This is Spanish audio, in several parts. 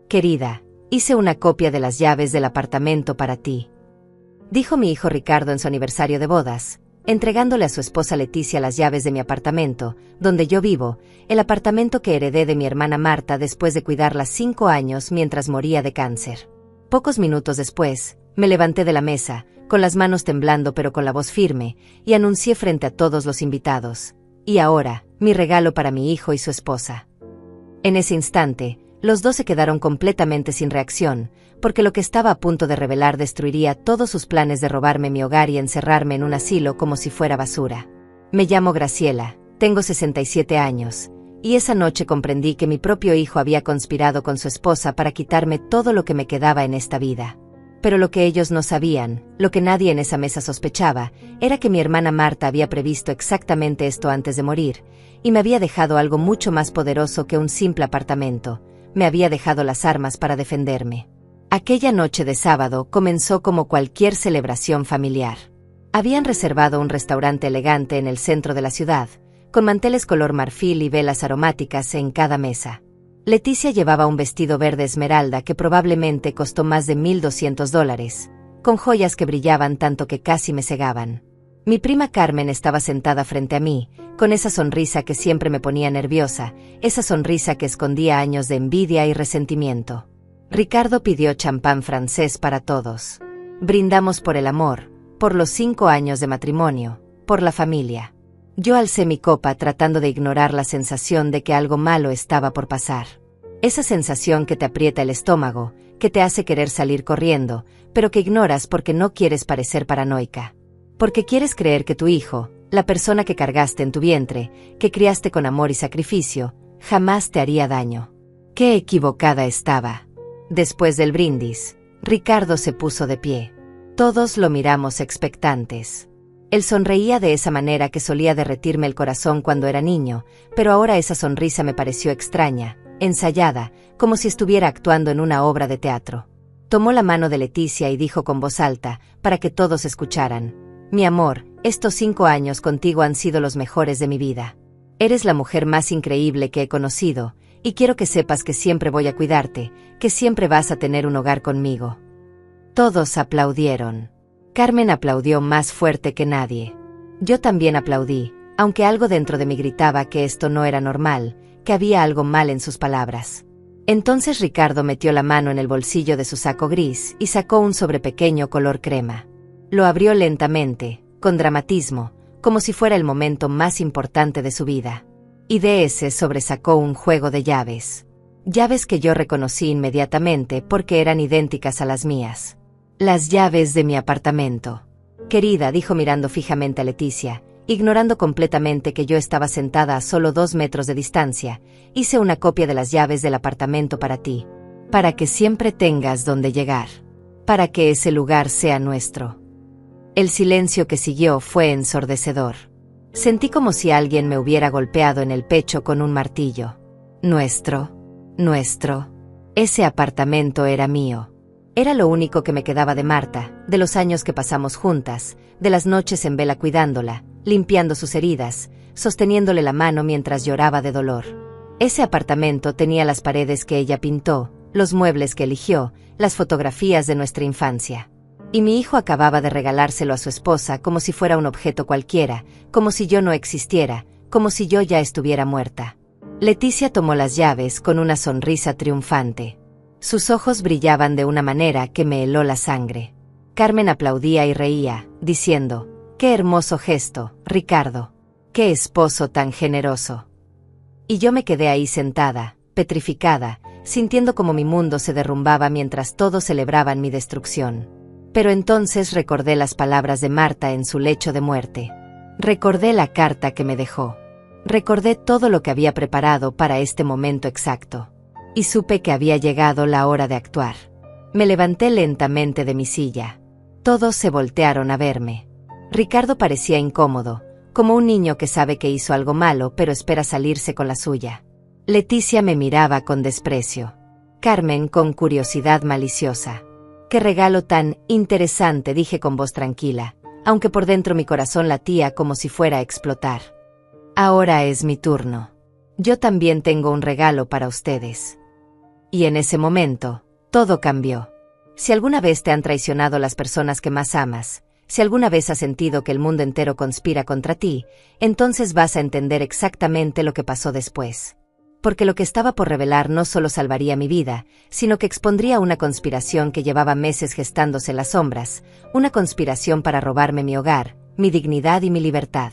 Querida, hice una copia de las llaves del apartamento para ti, dijo mi hijo Ricardo en su aniversario de bodas, entregándole a su esposa Leticia las llaves de mi apartamento, donde yo vivo, el apartamento que heredé de mi hermana Marta después de cuidarla 5 años mientras moría de cáncer. Pocos minutos después, me levanté de la mesa, con las manos temblando pero con la voz firme, y anuncié frente a todos los invitados: y ahora, mi regalo para mi hijo y su esposa. En ese instante, los dos se quedaron completamente sin reacción, porque lo que estaba a punto de revelar destruiría todos sus planes de robarme mi hogar y encerrarme en un asilo como si fuera basura. Me llamo Graciela, tengo 67 años, y esa noche comprendí que mi propio hijo había conspirado con su esposa para quitarme todo lo que me quedaba en esta vida. Pero lo que ellos no sabían, lo que nadie en esa mesa sospechaba, era que mi hermana Marta había previsto exactamente esto antes de morir, y me había dejado algo mucho más poderoso que un simple apartamento. Me había dejado las armas para defenderme. Aquella noche de sábado comenzó como cualquier celebración familiar. Habían reservado un restaurante elegante en el centro de la ciudad, con manteles color marfil y velas aromáticas en cada mesa. Leticia llevaba un vestido verde esmeralda que probablemente costó más de $1,200, con joyas que brillaban tanto que casi me cegaban. Mi prima Carmen estaba sentada frente a mí, con esa sonrisa que siempre me ponía nerviosa, esa sonrisa que escondía años de envidia y resentimiento. Ricardo pidió champán francés para todos. Brindamos por el amor, por los 5 años de matrimonio, por la familia. Yo alcé mi copa tratando de ignorar la sensación de que algo malo estaba por pasar. Esa sensación que te aprieta el estómago, que te hace querer salir corriendo, pero que ignoras porque no quieres parecer paranoica. Porque quieres creer que tu hijo, la persona que cargaste en tu vientre, que criaste con amor y sacrificio, jamás te haría daño. ¡Qué equivocada estaba! Después del brindis, Ricardo se puso de pie. Todos lo miramos expectantes. Él sonreía de esa manera que solía derretirme el corazón cuando era niño, pero ahora esa sonrisa me pareció extraña, ensayada, como si estuviera actuando en una obra de teatro. Tomó la mano de Leticia y dijo con voz alta, para que todos escucharan: mi amor, estos 5 años contigo han sido los mejores de mi vida. Eres la mujer más increíble que he conocido, y quiero que sepas que siempre voy a cuidarte, que siempre vas a tener un hogar conmigo. Todos aplaudieron. Carmen aplaudió más fuerte que nadie. Yo también aplaudí, aunque algo dentro de mí gritaba que esto no era normal, que había algo mal en sus palabras. Entonces Ricardo metió la mano en el bolsillo de su saco gris y sacó un sobre pequeño color crema. Lo abrió lentamente, con dramatismo, como si fuera el momento más importante de su vida. Y de ese sobre sacó un juego de llaves. Llaves que yo reconocí inmediatamente porque eran idénticas a las mías. Las llaves de mi apartamento. Querida, dijo mirando fijamente a Leticia, ignorando completamente que yo estaba sentada a solo 2 metros de distancia, hice una copia de las llaves del apartamento para ti. Para que siempre tengas donde llegar. Para que ese lugar sea nuestro. El silencio que siguió fue ensordecedor. Sentí como si alguien me hubiera golpeado en el pecho con un martillo. Nuestro. Ese apartamento era mío. Era lo único que me quedaba de Marta, de los años que pasamos juntas, de las noches en vela cuidándola, limpiando sus heridas, sosteniéndole la mano mientras lloraba de dolor. Ese apartamento tenía las paredes que ella pintó, los muebles que eligió, las fotografías de nuestra infancia. Y mi hijo acababa de regalárselo a su esposa como si fuera un objeto cualquiera, como si yo no existiera, como si yo ya estuviera muerta. Leticia tomó las llaves con una sonrisa triunfante. Sus ojos brillaban de una manera que me heló la sangre. Carmen aplaudía y reía, diciendo: «¡Qué hermoso gesto, Ricardo! ¡Qué esposo tan generoso!». Y yo me quedé ahí sentada, petrificada, sintiendo como mi mundo se derrumbaba mientras todos celebraban mi destrucción. Pero entonces recordé las palabras de Marta en su lecho de muerte. Recordé la carta que me dejó. Recordé todo lo que había preparado para este momento exacto. Y supe que había llegado la hora de actuar. Me levanté lentamente de mi silla. Todos se voltearon a verme. Ricardo parecía incómodo, como un niño que sabe que hizo algo malo pero espera salirse con la suya. Leticia me miraba con desprecio. Carmen con curiosidad maliciosa. «¡Qué regalo tan interesante!», dije con voz tranquila, aunque por dentro mi corazón latía como si fuera a explotar. «Ahora es mi turno. Yo también tengo un regalo para ustedes». Y en ese momento, todo cambió. Si alguna vez te han traicionado las personas que más amas, si alguna vez has sentido que el mundo entero conspira contra ti, entonces vas a entender exactamente lo que pasó después. Porque lo que estaba por revelar no solo salvaría mi vida, sino que expondría una conspiración que llevaba meses gestándose en las sombras, una conspiración para robarme mi hogar, mi dignidad y mi libertad.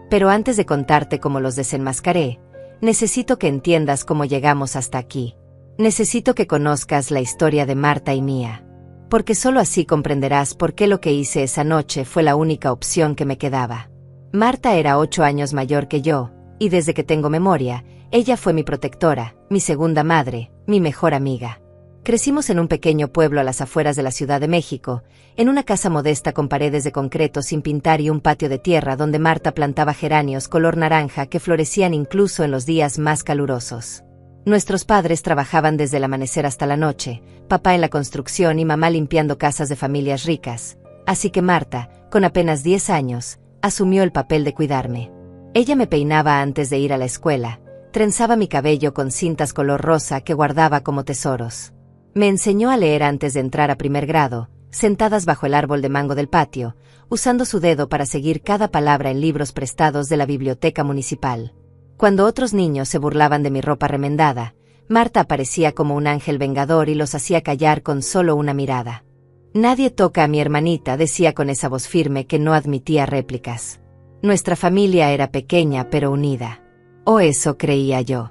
Pero antes de contarte cómo los desenmascaré, necesito que entiendas cómo llegamos hasta aquí. Necesito que conozcas la historia de Marta y mía. Porque solo así comprenderás por qué lo que hice esa noche fue la única opción que me quedaba. Marta era 8 años mayor que yo, y desde que tengo memoria, ella fue mi protectora, mi segunda madre, mi mejor amiga. Crecimos en un pequeño pueblo a las afueras de la Ciudad de México, en una casa modesta con paredes de concreto sin pintar y un patio de tierra donde Marta plantaba geranios color naranja que florecían incluso en los días más calurosos. Nuestros padres trabajaban desde el amanecer hasta la noche, papá en la construcción y mamá limpiando casas de familias ricas, así que Marta, con apenas 10 años, asumió el papel de cuidarme. Ella me peinaba antes de ir a la escuela, trenzaba mi cabello con cintas color rosa que guardaba como tesoros. Me enseñó a leer antes de entrar a primer grado, sentadas bajo el árbol de mango del patio, usando su dedo para seguir cada palabra en libros prestados de la biblioteca municipal. Cuando otros niños se burlaban de mi ropa remendada, Marta aparecía como un ángel vengador y los hacía callar con solo una mirada. Nadie toca a mi hermanita, decía con esa voz firme que no admitía réplicas. Nuestra familia era pequeña pero unida. O eso creía yo.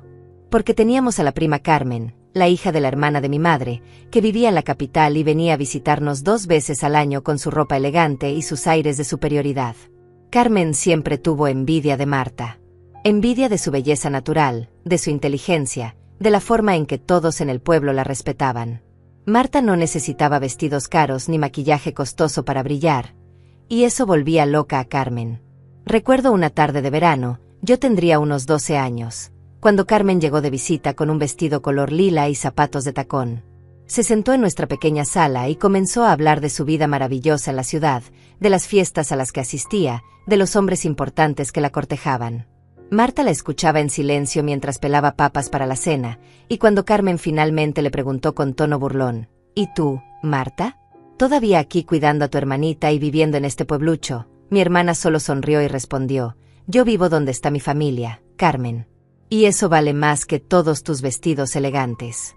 Porque teníamos a la prima Carmen, la hija de la hermana de mi madre, que vivía en la capital y venía a visitarnos 2 veces al año con su ropa elegante y sus aires de superioridad. Carmen siempre tuvo envidia de Marta. Envidia de su belleza natural, de su inteligencia, de la forma en que todos en el pueblo la respetaban. Marta no necesitaba vestidos caros ni maquillaje costoso para brillar, y eso volvía loca a Carmen. Recuerdo una tarde de verano, yo tendría unos 12 años, cuando Carmen llegó de visita con un vestido color lila y zapatos de tacón. Se sentó en nuestra pequeña sala y comenzó a hablar de su vida maravillosa en la ciudad, de las fiestas a las que asistía, de los hombres importantes que la cortejaban. Marta la escuchaba en silencio mientras pelaba papas para la cena, y cuando Carmen finalmente le preguntó con tono burlón, ¿y tú, Marta? ¿Todavía aquí cuidando a tu hermanita y viviendo en este pueblucho? Mi hermana solo sonrió y respondió, yo vivo donde está mi familia, Carmen. Y eso vale más que todos tus vestidos elegantes.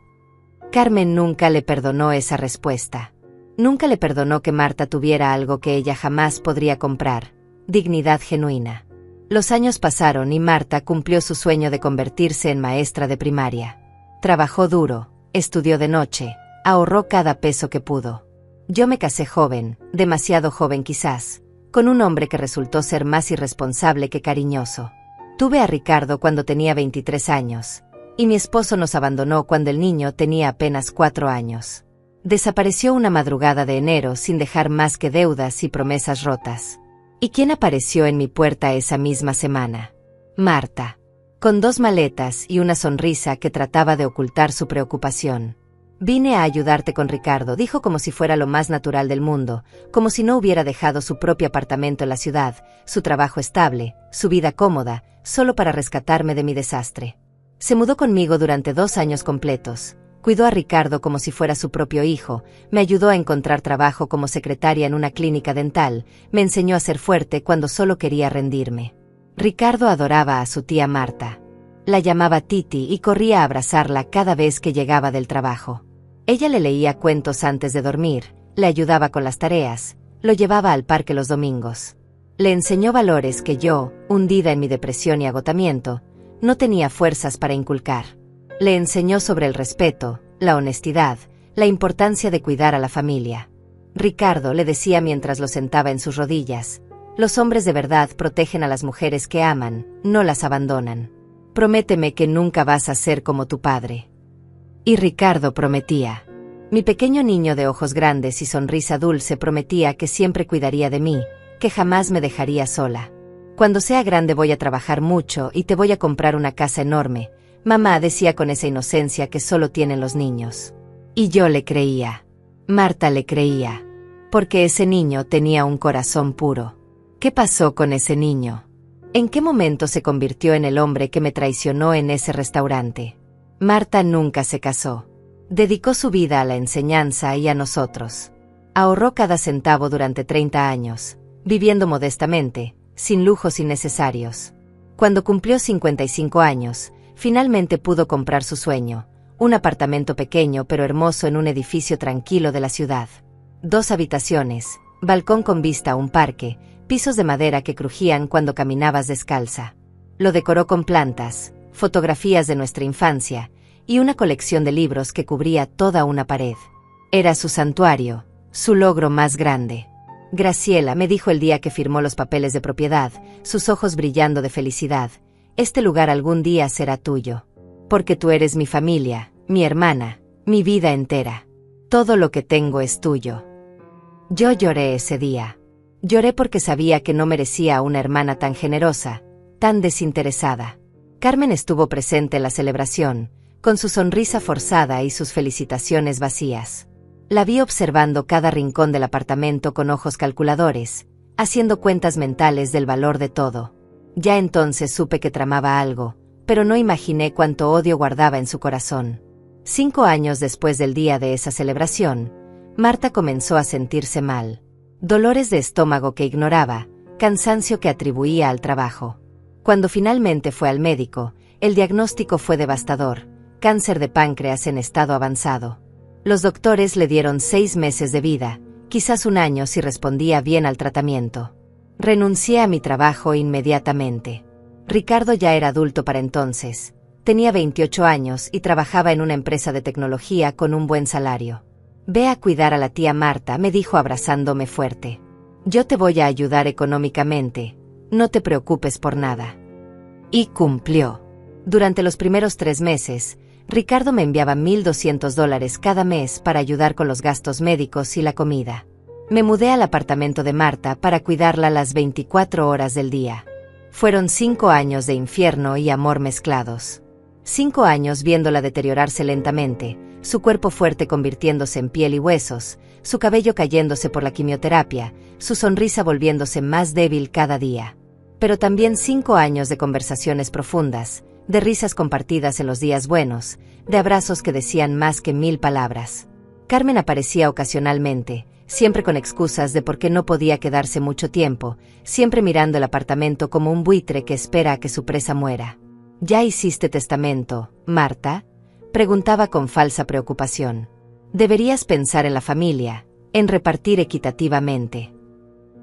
Carmen nunca le perdonó esa respuesta. Nunca le perdonó que Marta tuviera algo que ella jamás podría comprar, dignidad genuina. Los años pasaron y Marta cumplió su sueño de convertirse en maestra de primaria. Trabajó duro, estudió de noche, ahorró cada peso que pudo. Yo me casé joven, demasiado joven quizás, con un hombre que resultó ser más irresponsable que cariñoso. Tuve a Ricardo cuando tenía 23 años, y mi esposo nos abandonó cuando el niño tenía apenas 4 años. Desapareció una madrugada de enero sin dejar más que deudas y promesas rotas. ¿Y quién apareció en mi puerta esa misma semana? Marta, con 2 maletas y una sonrisa que trataba de ocultar su preocupación. Vine a ayudarte con Ricardo, dijo como si fuera lo más natural del mundo, como si no hubiera dejado su propio apartamento en la ciudad, su trabajo estable, su vida cómoda, solo para rescatarme de mi desastre. Se mudó conmigo durante 2 años completos. Cuidó a Ricardo como si fuera su propio hijo, me ayudó a encontrar trabajo como secretaria en una clínica dental, me enseñó a ser fuerte cuando solo quería rendirme. Ricardo adoraba a su tía Marta. La llamaba Titi y corría a abrazarla cada vez que llegaba del trabajo. Ella le leía cuentos antes de dormir, le ayudaba con las tareas, lo llevaba al parque los domingos. Le enseñó valores que yo, hundida en mi depresión y agotamiento, no tenía fuerzas para inculcar. Le enseñó sobre el respeto, la honestidad, la importancia de cuidar a la familia. Ricardo le decía mientras lo sentaba en sus rodillas, los hombres de verdad protegen a las mujeres que aman, no las abandonan. Prométeme que nunca vas a ser como tu padre. Y Ricardo prometía. Mi pequeño niño de ojos grandes y sonrisa dulce prometía que siempre cuidaría de mí, que jamás me dejaría sola. Cuando sea grande voy a trabajar mucho y te voy a comprar una casa enorme, mamá decía con esa inocencia que solo tienen los niños. Y yo le creía. Marta le creía. Porque ese niño tenía un corazón puro. ¿Qué pasó con ese niño? ¿En qué momento se convirtió en el hombre que me traicionó en ese restaurante? Marta nunca se casó. Dedicó su vida a la enseñanza y a nosotros. Ahorró cada centavo durante 30 años, viviendo modestamente, sin lujos innecesarios. Cuando cumplió 55 años, finalmente pudo comprar su sueño, un apartamento pequeño pero hermoso en un edificio tranquilo de la ciudad. 2 habitaciones, balcón con vista a un parque, pisos de madera que crujían cuando caminabas descalza. Lo decoró con plantas, fotografías de nuestra infancia, y una colección de libros que cubría toda una pared. Era su santuario, su logro más grande. Graciela, me dijo el día que firmó los papeles de propiedad, sus ojos brillando de felicidad, este lugar algún día será tuyo. Porque tú eres mi familia, mi hermana, mi vida entera. Todo lo que tengo es tuyo. Yo lloré ese día. Lloré porque sabía que no merecía a una hermana tan generosa, tan desinteresada. Carmen estuvo presente en la celebración, con su sonrisa forzada y sus felicitaciones vacías. La vi observando cada rincón del apartamento con ojos calculadores, haciendo cuentas mentales del valor de todo. Ya entonces supe que tramaba algo, pero no imaginé cuánto odio guardaba en su corazón. 5 años después del día de esa celebración, Marta comenzó a sentirse mal. Dolores de estómago que ignoraba, cansancio que atribuía al trabajo. Cuando finalmente fue al médico, el diagnóstico fue devastador: cáncer de páncreas en estado avanzado. Los doctores le dieron 6 meses de vida, quizás 1 año si respondía bien al tratamiento. Renuncié a mi trabajo inmediatamente. Ricardo ya era adulto para entonces. Tenía 28 años y trabajaba en una empresa de tecnología con un buen salario. Ve a cuidar a la tía Marta, me dijo abrazándome fuerte. Yo te voy a ayudar económicamente, no te preocupes por nada. Y cumplió. Durante los primeros 3 meses, Ricardo me enviaba $1,200 cada mes para ayudar con los gastos médicos y la comida. Me mudé al apartamento de Marta para cuidarla las 24 horas del día. Fueron 5 años de infierno y amor mezclados. 5 años viéndola deteriorarse lentamente, su cuerpo fuerte convirtiéndose en piel y huesos, su cabello cayéndose por la quimioterapia, su sonrisa volviéndose más débil cada día. Pero también 5 años de conversaciones profundas, de risas compartidas en los días buenos, de abrazos que decían más que 1000 palabras. Carmen aparecía ocasionalmente, siempre con excusas de por qué no podía quedarse mucho tiempo, siempre mirando el apartamento como un buitre que espera a que su presa muera. ¿Ya hiciste testamento, Marta?, preguntaba con falsa preocupación. Deberías pensar en la familia, en repartir equitativamente.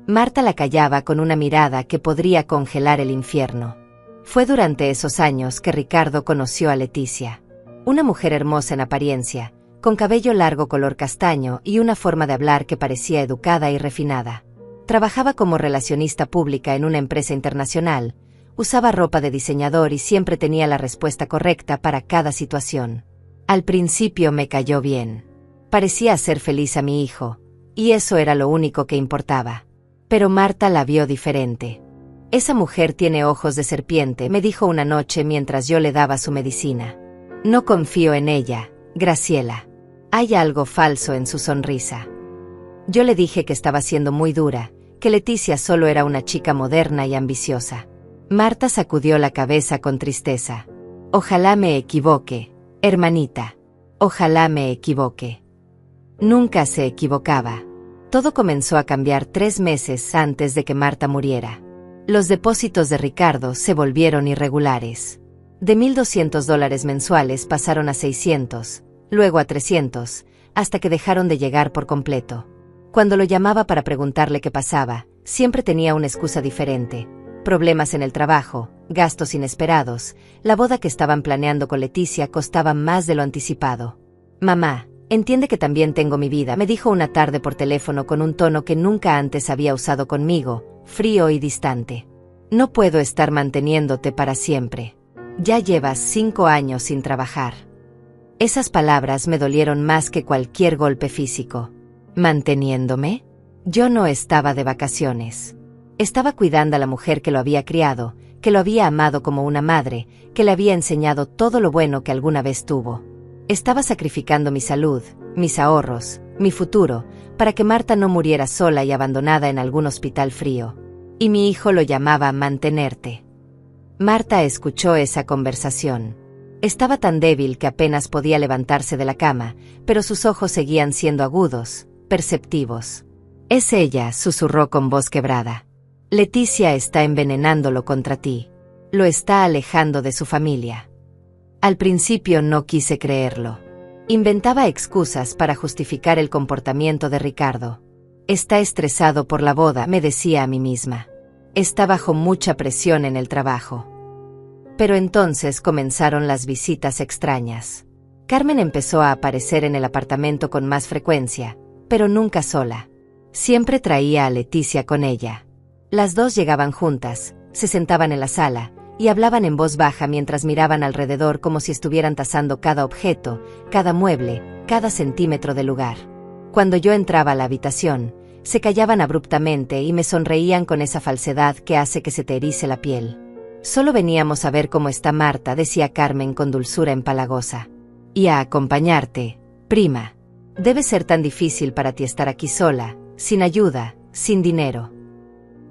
Marta la callaba con una mirada que podría congelar el infierno. Fue durante esos años que Ricardo conoció a Leticia. Una mujer hermosa en apariencia, con cabello largo color castaño y una forma de hablar que parecía educada y refinada. Trabajaba como relacionista pública en una empresa internacional, usaba ropa de diseñador y siempre tenía la respuesta correcta para cada situación. Al principio me cayó bien. Parecía hacer feliz a mi hijo, y eso era lo único que importaba. Pero Marta la vio diferente. Esa mujer tiene ojos de serpiente, me dijo una noche mientras yo le daba su medicina. No confío en ella, Graciela. Hay algo falso en su sonrisa. Yo le dije que estaba siendo muy dura, que Leticia solo era una chica moderna y ambiciosa. Marta sacudió la cabeza con tristeza. Ojalá me equivoque, hermanita. Ojalá me equivoque. Nunca se equivocaba. Todo comenzó a cambiar 3 meses antes de que Marta muriera. Los depósitos de Ricardo se volvieron irregulares. De $1,200 mensuales pasaron a 600, luego a 300, hasta que dejaron de llegar por completo. Cuando lo llamaba para preguntarle qué pasaba, siempre tenía una excusa diferente. Problemas en el trabajo, gastos inesperados, la boda que estaban planeando con Leticia costaba más de lo anticipado. Mamá, entiende que también tengo mi vida, me dijo una tarde por teléfono con un tono que nunca antes había usado conmigo, frío y distante. No puedo estar manteniéndote para siempre. Ya llevas 5 años sin trabajar. Esas palabras me dolieron más que cualquier golpe físico. ¿Manteniéndome? Yo no estaba de vacaciones. Estaba cuidando a la mujer que lo había criado, que lo había amado como una madre, que le había enseñado todo lo bueno que alguna vez tuvo. Estaba sacrificando mi salud, mis ahorros, mi futuro, para que Marta no muriera sola y abandonada en algún hospital frío. Y mi hijo lo llamaba mantenerte. Marta escuchó esa conversación. Estaba tan débil que apenas podía levantarse de la cama, pero sus ojos seguían siendo agudos, perceptivos. «Es ella», susurró con voz quebrada. «Leticia está envenenándolo contra ti. Lo está alejando de su familia». Al principio no quise creerlo. Inventaba excusas para justificar el comportamiento de Ricardo. «Está estresado por la boda», me decía a mí misma. «Está bajo mucha presión en el trabajo». Pero entonces comenzaron las visitas extrañas. Carmen empezó a aparecer en el apartamento con más frecuencia, pero nunca sola. Siempre traía a Leticia con ella. Las dos llegaban juntas, se sentaban en la sala, y hablaban en voz baja mientras miraban alrededor como si estuvieran tasando cada objeto, cada mueble, cada centímetro del lugar. Cuando yo entraba a la habitación, se callaban abruptamente y me sonreían con esa falsedad que hace que se te erice la piel. «Solo veníamos a ver cómo está Marta», decía Carmen con dulzura empalagosa. «Y a acompañarte, prima. Debe ser tan difícil para ti estar aquí sola, sin ayuda, sin dinero».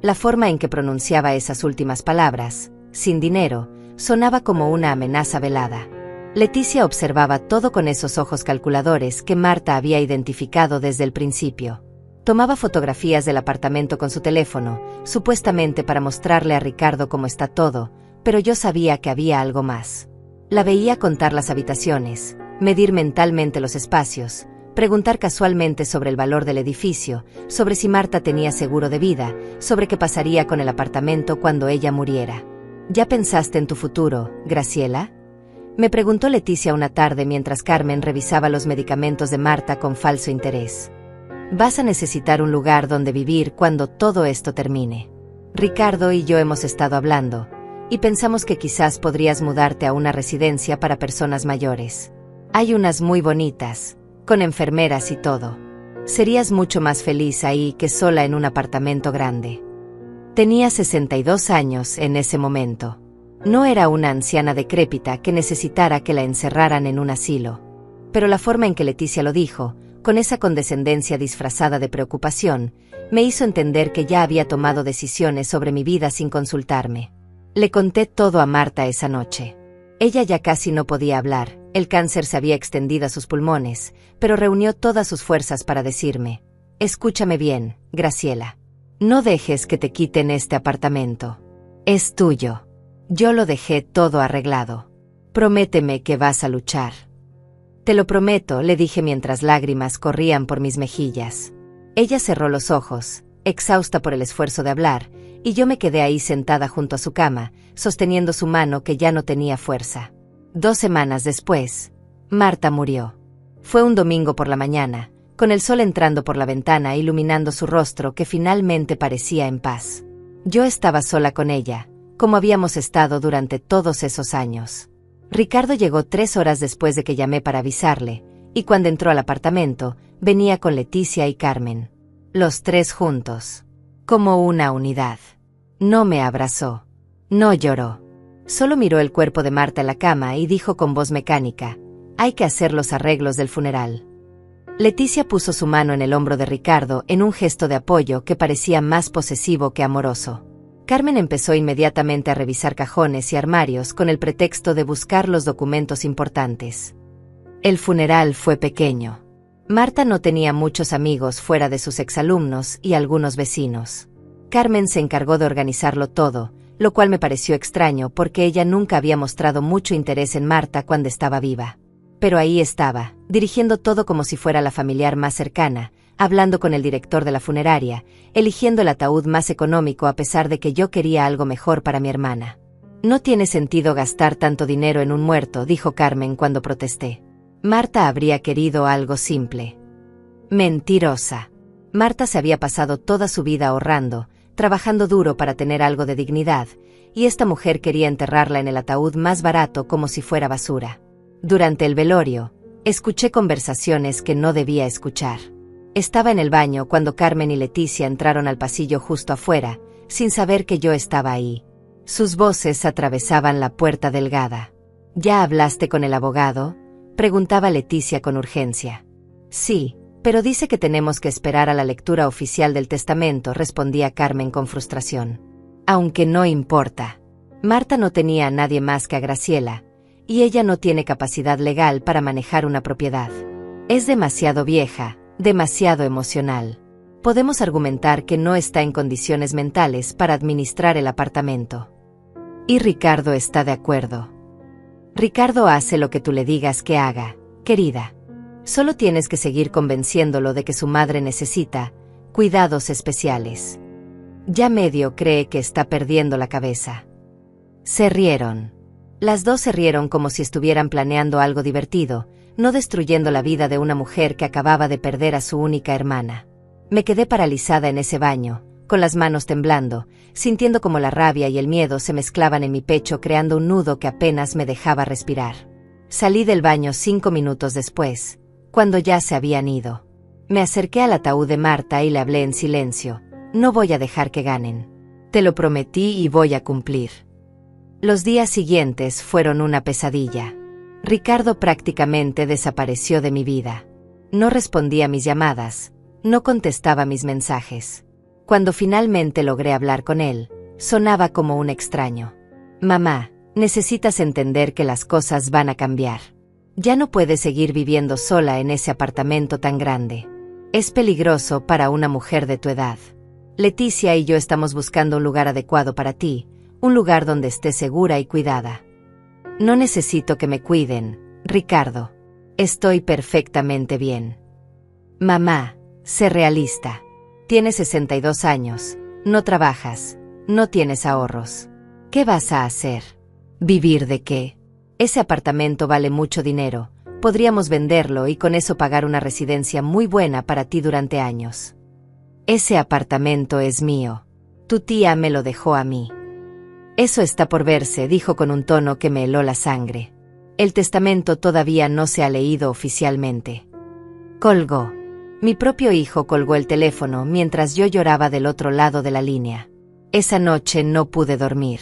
La forma en que pronunciaba esas últimas palabras, sin dinero, sonaba como una amenaza velada. Leticia observaba todo con esos ojos calculadores que Marta había identificado desde el principio. Tomaba fotografías del apartamento con su teléfono, supuestamente para mostrarle a Ricardo cómo está todo, pero yo sabía que había algo más. La veía contar las habitaciones, medir mentalmente los espacios, preguntar casualmente sobre el valor del edificio, sobre si Marta tenía seguro de vida, sobre qué pasaría con el apartamento cuando ella muriera. «¿Ya pensaste en tu futuro, Graciela?», me preguntó Leticia una tarde mientras Carmen revisaba los medicamentos de Marta con falso interés. «Vas a necesitar un lugar donde vivir cuando todo esto termine. Ricardo y yo hemos estado hablando, y pensamos que quizás podrías mudarte a una residencia para personas mayores. Hay unas muy bonitas, con enfermeras y todo. Serías mucho más feliz ahí que sola en un apartamento grande». Tenía 62 años en ese momento. No era una anciana decrépita que necesitara que la encerraran en un asilo. Pero la forma en que Leticia lo dijo, con esa condescendencia disfrazada de preocupación, me hizo entender que ya había tomado decisiones sobre mi vida sin consultarme. Le conté todo a Marta esa noche. Ella ya casi no podía hablar, el cáncer se había extendido a sus pulmones, pero reunió todas sus fuerzas para decirme: «Escúchame bien, Graciela. No dejes que te quiten este apartamento. Es tuyo. Yo lo dejé todo arreglado. Prométeme que vas a luchar». «Te lo prometo», le dije mientras lágrimas corrían por mis mejillas. Ella cerró los ojos, exhausta por el esfuerzo de hablar, y yo me quedé ahí sentada junto a su cama, sosteniendo su mano que ya no tenía fuerza. 2 semanas después, Marta murió. Fue un domingo por la mañana, con el sol entrando por la ventana iluminando su rostro que finalmente parecía en paz. Yo estaba sola con ella, como habíamos estado durante todos esos años. Ricardo llegó 3 horas después de que llamé para avisarle, y cuando entró al apartamento, venía con Leticia y Carmen. Los 3 juntos. Como una unidad. No me abrazó. No lloró. Solo miró el cuerpo de Marta en la cama y dijo con voz mecánica: «Hay que hacer los arreglos del funeral». Leticia puso su mano en el hombro de Ricardo en un gesto de apoyo que parecía más posesivo que amoroso. Carmen empezó inmediatamente a revisar cajones y armarios con el pretexto de buscar los documentos importantes. El funeral fue pequeño. Marta no tenía muchos amigos fuera de sus exalumnos y algunos vecinos. Carmen se encargó de organizarlo todo, lo cual me pareció extraño porque ella nunca había mostrado mucho interés en Marta cuando estaba viva. Pero ahí estaba, dirigiendo todo como si fuera la familiar más cercana, hablando con el director de la funeraria, eligiendo el ataúd más económico a pesar de que yo quería algo mejor para mi hermana. «No tiene sentido gastar tanto dinero en un muerto», dijo Carmen cuando protesté. «Marta habría querido algo simple». Mentirosa. Marta se había pasado toda su vida ahorrando, trabajando duro para tener algo de dignidad, y esta mujer quería enterrarla en el ataúd más barato como si fuera basura. Durante el velorio, escuché conversaciones que no debía escuchar. Estaba en el baño cuando Carmen y Leticia entraron al pasillo justo afuera, sin saber que yo estaba ahí. Sus voces atravesaban la puerta delgada. «¿Ya hablaste con el abogado?», preguntaba Leticia con urgencia. «Sí, pero dice que tenemos que esperar a la lectura oficial del testamento», respondía Carmen con frustración. «Aunque no importa. Marta no tenía a nadie más que a Graciela, y ella no tiene capacidad legal para manejar una propiedad. Es demasiado vieja, demasiado emocional. Podemos argumentar que no está en condiciones mentales para administrar el apartamento. Y Ricardo está de acuerdo. Ricardo hace lo que tú le digas que haga, querida. Solo tienes que seguir convenciéndolo de que su madre necesita cuidados especiales. Ya medio cree que está perdiendo la cabeza. Se rieron. Las dos se rieron como si estuvieran planeando algo divertido, no destruyendo la vida de una mujer que acababa de perder a su única hermana. Me quedé paralizada en ese baño, con las manos temblando, sintiendo como la rabia y el miedo se mezclaban en mi pecho creando un nudo que apenas me dejaba respirar. Salí del baño 5 minutos después, cuando ya se habían ido. Me acerqué al ataúd de Marta y le hablé en silencio. No voy a dejar que ganen. Te lo prometí y voy a cumplir. Los días siguientes fueron una pesadilla. Ricardo prácticamente desapareció de mi vida. No respondía mis llamadas, no contestaba mis mensajes. Cuando finalmente logré hablar con él, sonaba como un extraño. Mamá, necesitas entender que las cosas van a cambiar. Ya no puedes seguir viviendo sola en ese apartamento tan grande. Es peligroso para una mujer de tu edad. Leticia y yo estamos buscando un lugar adecuado para ti, un lugar donde estés segura y cuidada. No necesito que me cuiden, Ricardo. Estoy perfectamente bien. Mamá, sé realista. Tienes 62 años, no trabajas, no tienes ahorros. ¿Qué vas a hacer? ¿Vivir de qué? Ese apartamento vale mucho dinero, podríamos venderlo y con eso pagar una residencia muy buena para ti durante años. Ese apartamento es mío. Tu tía me lo dejó a mí. Eso está por verse, dijo con un tono que me heló la sangre. El testamento todavía no se ha leído oficialmente. Colgó. Mi propio hijo colgó el teléfono mientras yo lloraba del otro lado de la línea. Esa noche no pude dormir.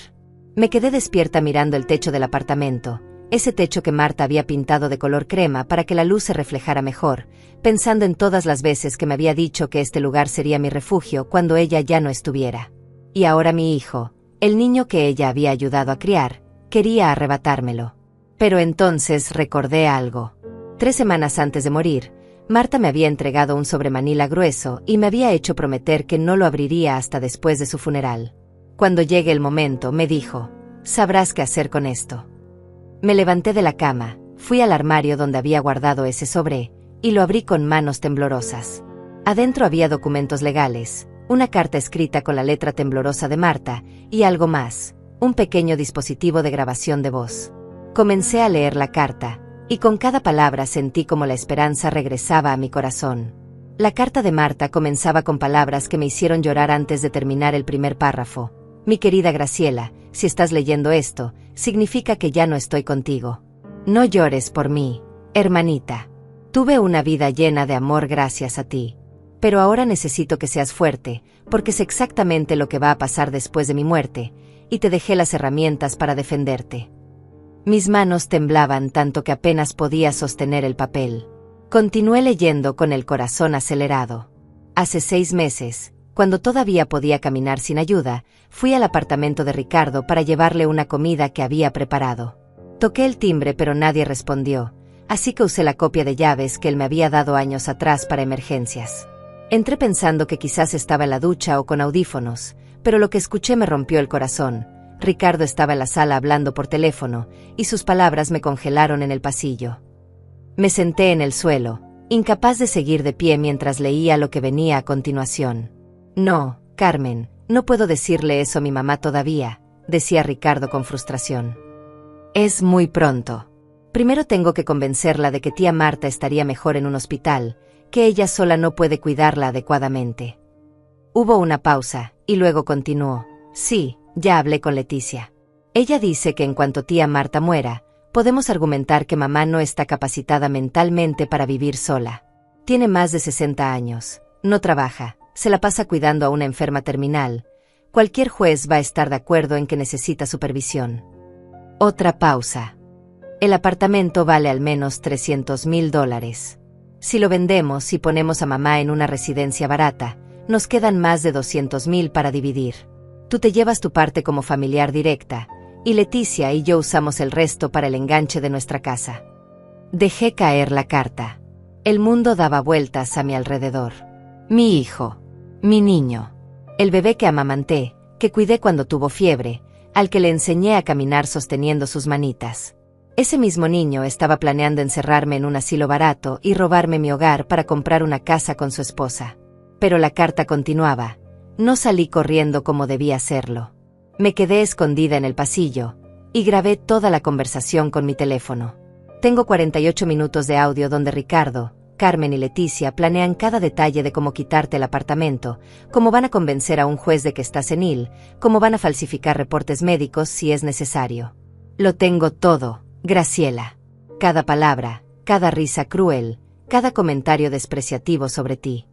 Me quedé despierta mirando el techo del apartamento, ese techo que Marta había pintado de color crema para que la luz se reflejara mejor, pensando en todas las veces que me había dicho que este lugar sería mi refugio cuando ella ya no estuviera. Y ahora mi hijo, el niño que ella había ayudado a criar, quería arrebatármelo. Pero entonces recordé algo. 3 semanas antes de morir, Marta me había entregado un sobremanila grueso y me había hecho prometer que no lo abriría hasta después de su funeral. Cuando llegue el momento, me dijo, sabrás qué hacer con esto. Me levanté de la cama, fui al armario donde había guardado ese sobre, y lo abrí con manos temblorosas. Adentro había documentos legales, una carta escrita con la letra temblorosa de Marta, y algo más, un pequeño dispositivo de grabación de voz. Comencé a leer la carta, y con cada palabra sentí como la esperanza regresaba a mi corazón. La carta de Marta comenzaba con palabras que me hicieron llorar antes de terminar el primer párrafo. Mi querida Graciela, si estás leyendo esto, significa que ya no estoy contigo. No llores por mí, hermanita. Tuve una vida llena de amor gracias a ti. Pero ahora necesito que seas fuerte, porque sé exactamente lo que va a pasar después de mi muerte, y te dejé las herramientas para defenderte. Mis manos temblaban tanto que apenas podía sostener el papel. Continué leyendo con el corazón acelerado. Hace 6 meses, cuando todavía podía caminar sin ayuda, fui al apartamento de Ricardo para llevarle una comida que había preparado. Toqué el timbre pero nadie respondió, así que usé la copia de llaves que él me había dado años atrás para emergencias. Entré pensando que quizás estaba en la ducha o con audífonos, pero lo que escuché me rompió el corazón. Ricardo estaba en la sala hablando por teléfono, y sus palabras me congelaron en el pasillo. Me senté en el suelo, incapaz de seguir de pie mientras leía lo que venía a continuación. No, Carmen, no puedo decirle eso a mi mamá todavía, decía Ricardo con frustración. Es muy pronto. Primero tengo que convencerla de que tía Marta estaría mejor en un hospital, que ella sola no puede cuidarla adecuadamente. Hubo una pausa, y luego continuó. Sí, ya hablé con Leticia. Ella dice que en cuanto tía Marta muera, podemos argumentar que mamá no está capacitada mentalmente para vivir sola. Tiene más de 60 años, no trabaja, se la pasa cuidando a una enferma terminal. Cualquier juez va a estar de acuerdo en que necesita supervisión. Otra pausa. El apartamento vale al menos $300,000. Si lo vendemos y ponemos a mamá en una residencia barata, nos quedan más de $200,000 para dividir. Tú te llevas tu parte como familiar directa, y Leticia y yo usamos el resto para el enganche de nuestra casa. Dejé caer la carta. El mundo daba vueltas a mi alrededor. Mi hijo, mi niño, el bebé que amamanté, que cuidé cuando tuvo fiebre, al que le enseñé a caminar sosteniendo sus manitas. Ese mismo niño estaba planeando encerrarme en un asilo barato y robarme mi hogar para comprar una casa con su esposa. Pero la carta continuaba. No salí corriendo como debía hacerlo. Me quedé escondida en el pasillo y grabé toda la conversación con mi teléfono. Tengo 48 minutos de audio donde Ricardo, Carmen y Leticia planean cada detalle de cómo quitarte el apartamento, cómo van a convencer a un juez de que estás senil, cómo van a falsificar reportes médicos si es necesario. Lo tengo todo, Graciela. Cada palabra, cada risa cruel, cada comentario despreciativo sobre ti.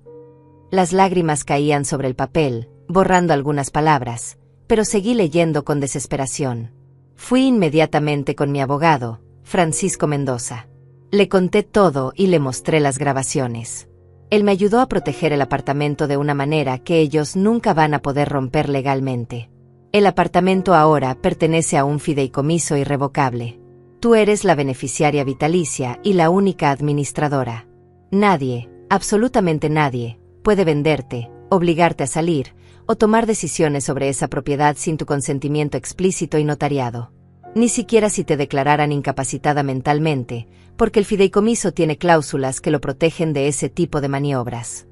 Las lágrimas caían sobre el papel, borrando algunas palabras, pero seguí leyendo con desesperación. Fui inmediatamente con mi abogado, Francisco Mendoza. Le conté todo y le mostré las grabaciones. Él me ayudó a proteger el apartamento de una manera que ellos nunca van a poder romper legalmente. El apartamento ahora pertenece a un fideicomiso irrevocable. Tú eres la beneficiaria vitalicia y la única administradora. Nadie, absolutamente nadie, puede venderte, obligarte a salir, o tomar decisiones sobre esa propiedad sin tu consentimiento explícito y notariado. Ni siquiera si te declararan incapacitada mentalmente, porque el fideicomiso tiene cláusulas que lo protegen de ese tipo de maniobras.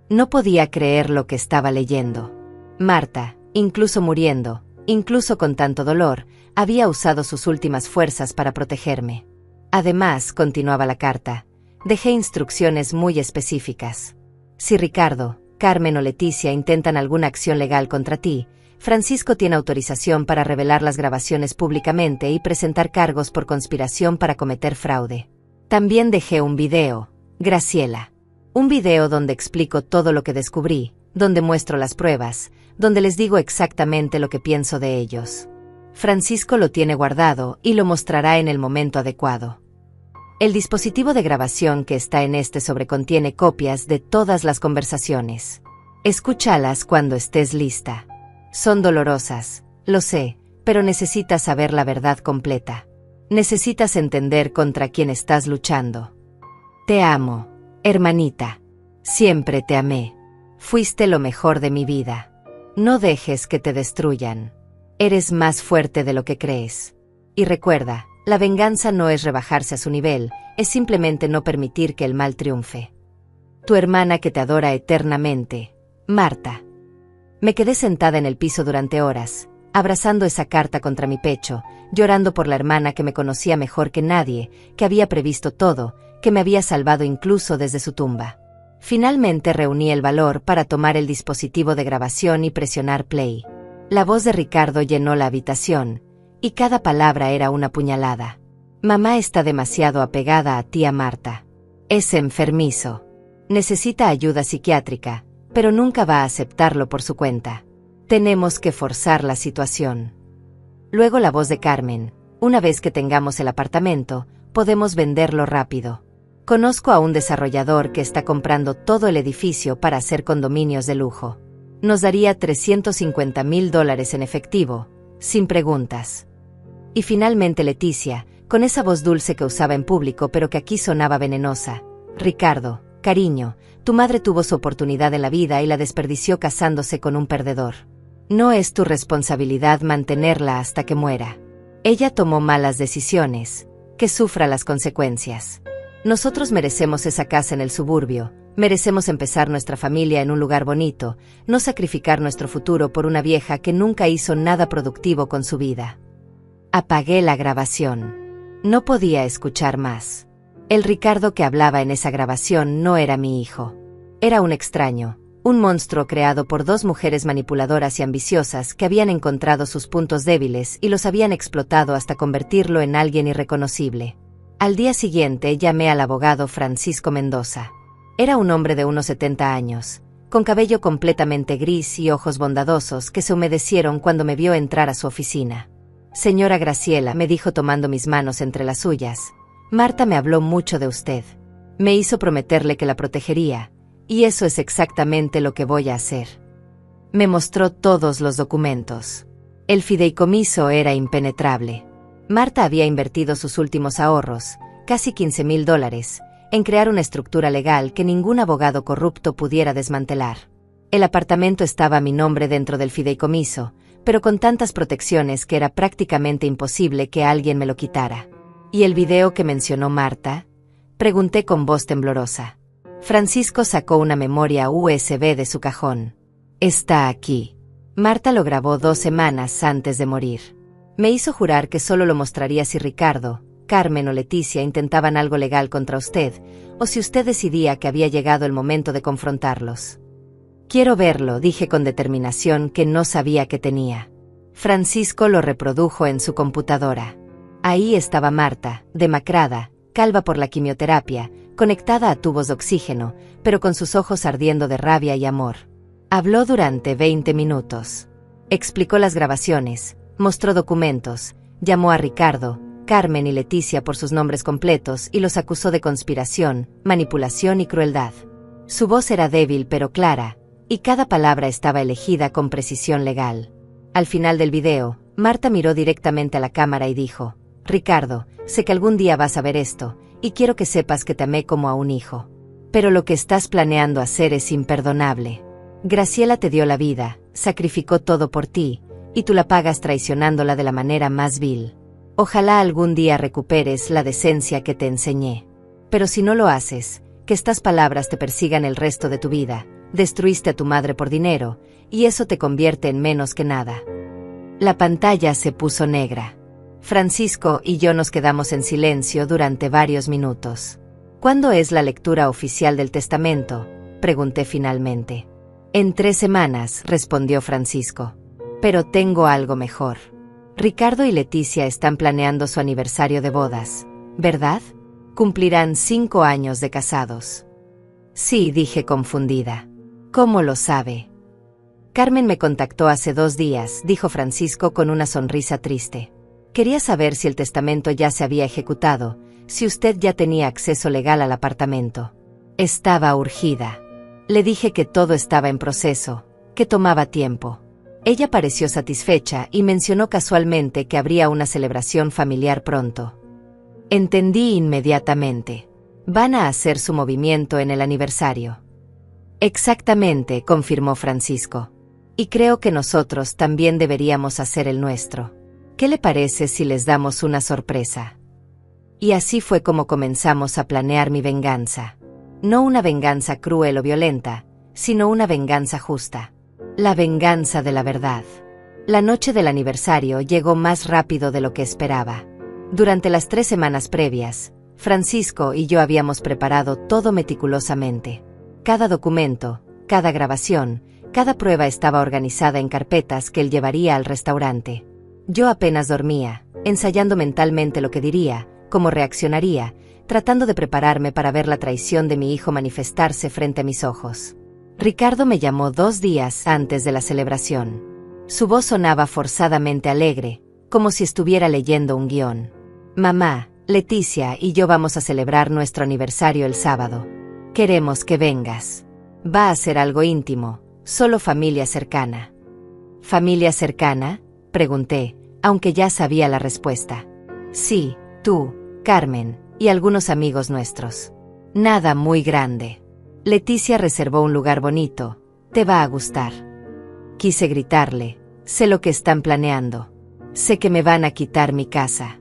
No podía creer lo que estaba leyendo. Marta, incluso muriendo, incluso con tanto dolor, había usado sus últimas fuerzas para protegerme. Además, continuaba la carta, dejé instrucciones muy específicas. Si Ricardo, Carmen o Leticia intentan alguna acción legal contra ti, Francisco tiene autorización para revelar las grabaciones públicamente y presentar cargos por conspiración para cometer fraude. También dejé un video, Graciela. Un video donde explico todo lo que descubrí, donde muestro las pruebas, donde les digo exactamente lo que pienso de ellos. Francisco lo tiene guardado y lo mostrará en el momento adecuado. El dispositivo de grabación que está en este sobre contiene copias de todas las conversaciones. Escúchalas cuando estés lista. Son dolorosas, lo sé, pero necesitas saber la verdad completa. Necesitas entender contra quién estás luchando. Te amo, hermanita. Siempre te amé. Fuiste lo mejor de mi vida. No dejes que te destruyan. Eres más fuerte de lo que crees. Y recuerda, la venganza no es rebajarse a su nivel, es simplemente no permitir que el mal triunfe. Tu hermana que te adora eternamente, Marta. Me quedé sentada en el piso durante horas, abrazando esa carta contra mi pecho, llorando por la hermana que me conocía mejor que nadie, que había previsto todo, que me había salvado incluso desde su tumba. Finalmente reuní el valor para tomar el dispositivo de grabación y presionar play. La voz de Ricardo llenó la habitación, y cada palabra era una puñalada. Mamá está demasiado apegada a tía Marta. Es enfermizo. Necesita ayuda psiquiátrica, pero nunca va a aceptarlo por su cuenta. Tenemos que forzar la situación. Luego la voz de Carmen. Una vez que tengamos el apartamento, podemos venderlo rápido. Conozco a un desarrollador que está comprando todo el edificio para hacer condominios de lujo. Nos daría $350,000 en efectivo, sin preguntas. Y finalmente Leticia, con esa voz dulce que usaba en público pero que aquí sonaba venenosa. Ricardo, cariño, tu madre tuvo su oportunidad en la vida y la desperdició casándose con un perdedor. No es tu responsabilidad mantenerla hasta que muera. Ella tomó malas decisiones, que sufra las consecuencias. Nosotros merecemos esa casa en el suburbio, merecemos empezar nuestra familia en un lugar bonito, no sacrificar nuestro futuro por una vieja que nunca hizo nada productivo con su vida. Apagué la grabación. No podía escuchar más. El Ricardo que hablaba en esa grabación no era mi hijo. Era un extraño, un monstruo creado por dos mujeres manipuladoras y ambiciosas que habían encontrado sus puntos débiles y los habían explotado hasta convertirlo en alguien irreconocible. Al día siguiente llamé al abogado Francisco Mendoza. Era un hombre de unos 70 años, con cabello completamente gris y ojos bondadosos que se humedecieron cuando me vio entrar a su oficina. Señora Graciela, me dijo tomando mis manos entre las suyas, Marta me habló mucho de usted. Me hizo prometerle que la protegería, y eso es exactamente lo que voy a hacer. Me mostró todos los documentos. El fideicomiso era impenetrable. Marta había invertido sus últimos ahorros, casi $15,000, en crear una estructura legal que ningún abogado corrupto pudiera desmantelar. El apartamento estaba a mi nombre dentro del fideicomiso, pero con tantas protecciones que era prácticamente imposible que alguien me lo quitara. ¿Y el video que mencionó Marta? Pregunté con voz temblorosa. Francisco sacó una memoria USB de su cajón. Está aquí. Marta lo grabó 2 semanas antes de morir. Me hizo jurar que solo lo mostraría si Ricardo, Carmen o Leticia intentaban algo legal contra usted, o si usted decidía que había llegado el momento de confrontarlos. Quiero verlo, dije con determinación que no sabía que tenía. Francisco lo reprodujo en su computadora. Ahí estaba Marta, demacrada, calva por la quimioterapia, conectada a tubos de oxígeno, pero con sus ojos ardiendo de rabia y amor. Habló durante 20 minutos. Explicó las grabaciones, mostró documentos, llamó a Ricardo, Carmen y Leticia por sus nombres completos y los acusó de conspiración, manipulación y crueldad. Su voz era débil pero clara, y cada palabra estaba elegida con precisión legal. Al final del video, Marta miró directamente a la cámara y dijo: Ricardo, sé que algún día vas a ver esto, y quiero que sepas que te amé como a un hijo. Pero lo que estás planeando hacer es imperdonable. Graciela te dio la vida, sacrificó todo por ti, y tú la pagas traicionándola de la manera más vil. Ojalá algún día recuperes la decencia que te enseñé. Pero si no lo haces, que estas palabras te persigan el resto de tu vida. Destruiste a tu madre por dinero, y eso te convierte en menos que nada. La pantalla se puso negra. Francisco y yo nos quedamos en silencio durante varios minutos. ¿Cuándo es la lectura oficial del testamento?, pregunté finalmente. En 3 semanas, respondió Francisco. Pero tengo algo mejor. Ricardo y Leticia están planeando su aniversario de bodas, ¿verdad? Cumplirán 5 años de casados. Sí, dije confundida. ¿Cómo lo sabe? Carmen me contactó hace 2 días, dijo Francisco con una sonrisa triste. Quería saber si el testamento ya se había ejecutado, si usted ya tenía acceso legal al apartamento. Estaba urgida. Le dije que todo estaba en proceso, que tomaba tiempo. Ella pareció satisfecha y mencionó casualmente que habría una celebración familiar pronto. Entendí inmediatamente. Van a hacer su movimiento en el aniversario. Exactamente, confirmó Francisco. Y creo que nosotros también deberíamos hacer el nuestro. ¿Qué le parece si les damos una sorpresa? Y así fue como comenzamos a planear mi venganza. No una venganza cruel o violenta, sino una venganza justa. La venganza de la verdad. La noche del aniversario llegó más rápido de lo que esperaba. Durante las 3 semanas previas, Francisco y yo habíamos preparado todo meticulosamente. Cada documento, cada grabación, cada prueba estaba organizada en carpetas que él llevaría al restaurante. Yo apenas dormía, ensayando mentalmente lo que diría, cómo reaccionaría, tratando de prepararme para ver la traición de mi hijo manifestarse frente a mis ojos. Ricardo me llamó 2 días antes de la celebración. Su voz sonaba forzadamente alegre, como si estuviera leyendo un guión. Mamá, Leticia y yo vamos a celebrar nuestro aniversario el sábado. Queremos que vengas. Va a ser algo íntimo, solo familia cercana. ¿Familia cercana?, pregunté, aunque ya sabía la respuesta. Sí, tú, Carmen, y algunos amigos nuestros. Nada muy grande. Leticia reservó un lugar bonito, te va a gustar. Quise gritarle, sé lo que están planeando. Sé que me van a quitar mi casa.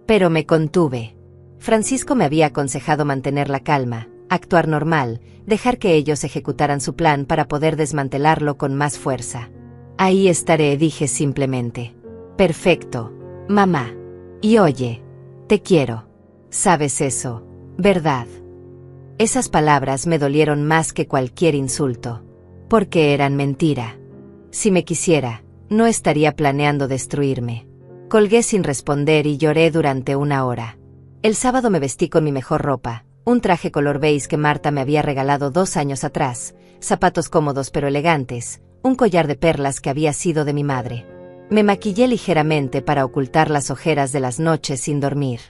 Pero me contuve. Francisco me había aconsejado mantener la calma, actuar normal, dejar que ellos ejecutaran su plan para poder desmantelarlo con más fuerza. Ahí estaré, dije simplemente. Perfecto, mamá. Y oye, te quiero. ¿Sabes eso, verdad? Esas palabras me dolieron más que cualquier insulto, porque eran mentira. Si me quisiera, no estaría planeando destruirme. Colgué sin responder y lloré durante 1 hora. El sábado me vestí con mi mejor ropa, un traje color beige que Marta me había regalado 2 años atrás, zapatos cómodos pero elegantes, un collar de perlas que había sido de mi madre. Me maquillé ligeramente para ocultar las ojeras de las noches sin dormir.